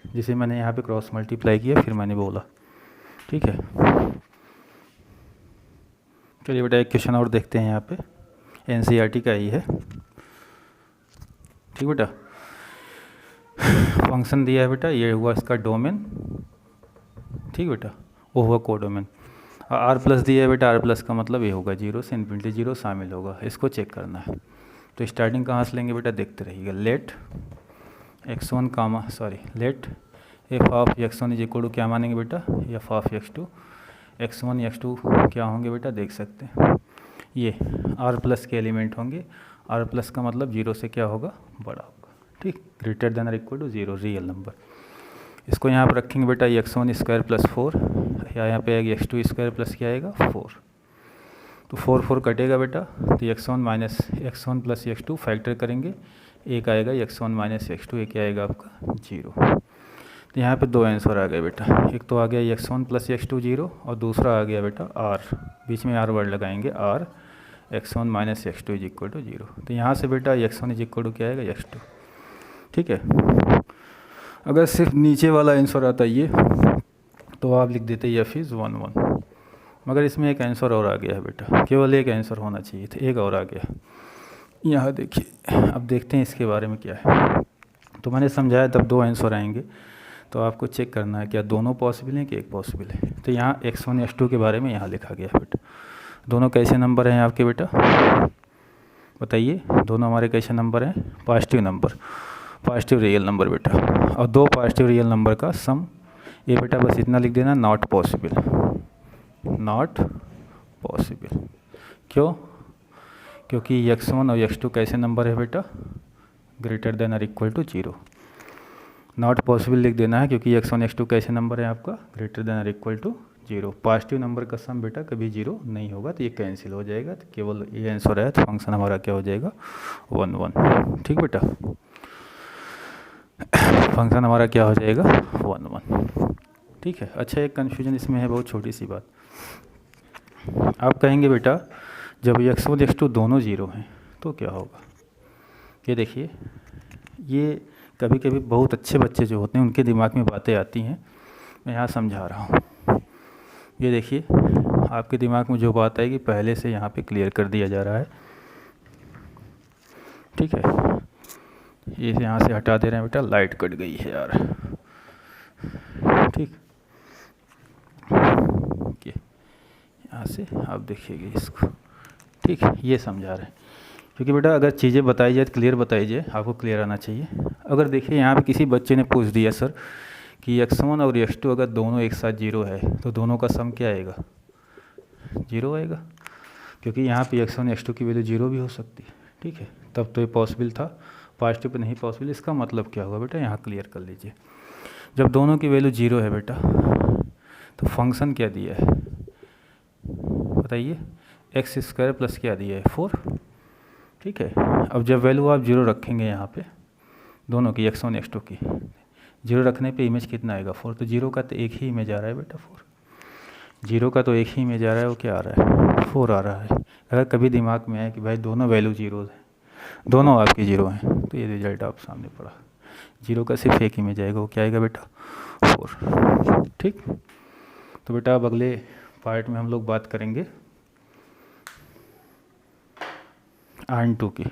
जिसे मैंने यहाँ पे क्रॉस मल्टीप्लाई किया फिर मैंने बोला। ठीक है, चलिए बेटा एक क्वेश्चन और देखते हैं, यहाँ पे एनसीईआरटी का ही है। ठीक बेटा, फंक्शन दिया है बेटा, ये हुआ इसका डोमेन, ठीक बेटा, वो हुआ कोडोमेन। और आर प्लस दिया है बेटा, आर प्लस का मतलब ये होगा 0 से इन्फिनिटी 0 शामिल होगा, इसको चेक करना है। तो स्टार्टिंग कहाँ से लेंगे बेटा, देखते रहिएगा। Let x1 comma sorry let f of x1 is equal to क्या मानेंगे बेटा, f of x2, x1 x2 क्या होंगे बेटा, देख सकते हैं ये r प्लस के एलिमेंट होंगे। r प्लस का मतलब 0 से क्या होगा, बड़ा होगा। ठीक, ग्रेटर देन और इक्वल टू 0 रियल नंबर। इसको यहाँ पर रखेंगे बेटा, x1 स्क्वायर प्लस 4, या यहाँ पे आएगा x2 स्क्वायर प्लस क्या आएगा 4, तो 4 4 कटेगा बेटा, तो x1 प्लस x2 फैक्टर करेंगे, एक आएगा x1 माइनस x2, एक आएगा आपका 0। तो यहाँ पे 2 आंसर आ गए बेटा, एक तो आ गया x1 प्लस x2 0, और दूसरा आ गया बेटा r, बीच में r वर्ड लगाएंगे, r x1 minus x2 is equal to 0। तो यहाँ से बेटा x1 इज इक्वल टू क्या आएगा, x2। ठीक है, अगर सिर्फ नीचे वाला आंसर आता ये तो आप लिख देते f इज़ 1 1, मगर इसमें एक आंसर और आ गया है बेटा, केवल एक आंसर होना चाहिए था, एक और आ गया। यहाँ देखिए, अब देखते हैं इसके बारे में क्या है। तो मैंने समझाया तब दो आंसर आएंगे, तो आपको चेक करना है क्या दोनों पॉसिबल हैं कि एक पॉसिबल है। तो यहाँ x1 x2 के बारे में यहाँ लिखा गया है बेटा। दोनों कैसे नंबर हैं आपके बेटा, बताइए, दोनों हमारे कैसे नंबर हैं, positive number, positive real number बेटा। और दो पॉजिटिव रियल नंबर का सम, ये बेटा बस इतना लिख देना, नॉट पॉसिबल, नॉट पॉसिबल। क्यों, क्योंकि x1 और x2 कैसे नंबर है बेटा, ग्रेटर देन और इक्वल टू 0। नॉट पॉसिबल लिख देना है क्योंकि x1 x2 कैसे नंबर है आपका, ग्रेटर देन और इक्वल टू 0। पॉजिटिव नंबर का सम बेटा कभी 0 नहीं होगा, तो ये कैंसिल हो जाएगा, तो केवल ये आंसर है, तो फंक्शन हमारा क्या हो जाएगा, 1 1। ठीक बेटा, फंक्शन हमारा क्या हो जाएगा, 1 1। ठीक है, अच्छा एक कन्फ्यूजन इसमें है, बहुत छोटी सी बात। आप कहेंगे बेटा जब x1 x2 दोनों 0 हैं तो क्या होगा। ये देखिए, ये कभी कभी बहुत अच्छे बच्चे जो होते हैं उनके दिमाग में बातें आती हैं, मैं यहाँ समझा रहा हूँ। ये देखिए, आपके दिमाग में जो बात आएगी पहले से यहाँ पे क्लियर कर दिया जा रहा है। ठीक है, ये यहाँ से हटा दे रहे हैं बेटा, लाइट कट गई है यार। ठीक, यहाँ से आप देखिएगा इसको। ठीक है, ये समझा रहे हैं, क्योंकि बेटा अगर चीज़ें बताई जाए तो क्लियर बताई जाए, आपको क्लियर आना चाहिए। अगर देखिए यहाँ पे किसी बच्चे ने पूछ दिया सर कि x1 और x2 अगर दोनों एक साथ 0 है तो दोनों का सम क्या आएगा, 0 आएगा, क्योंकि यहाँ पे x1 x2 की वैल्यू 0 भी हो सकती है। ठीक है, तब तो ये पॉसिबल था, पॉजिटिव पे नहीं पॉसिबल। इसका मतलब क्या हुआ बेटा, यहाँ क्लियर कर लीजिए। जब दोनों की वैल्यू 0 है बेटा, तो फंक्शन क्या दिया है बताइए, x² प्लस क्या दिया है, 4। ठीक है, अब जब वैल्यू आप 0 रखेंगे यहाँ पे दोनों की, x1 x2 की, 0 रखने पे इमेज कितना आएगा, 4। तो 0 का तो एक ही इमेज आ रहा है बेटा, 4। 0 का तो एक ही इमेज आ रहा है, वो क्या आ रहा है, 4 आ रहा है। अगर कभी दिमाग में आए कि भाई दोनों वैल्यू 0 है, दोनों आपकी 0 हैं, तो ये रिजल्ट आप सामने पड़ा, 0 का सिर्फ एक इमेज आएगा, वो क्या आएगा बेटा, 4। ठीक, तो बेटा अब अगले पार्ट में हम लोग बात करेंगे आयन 2 की।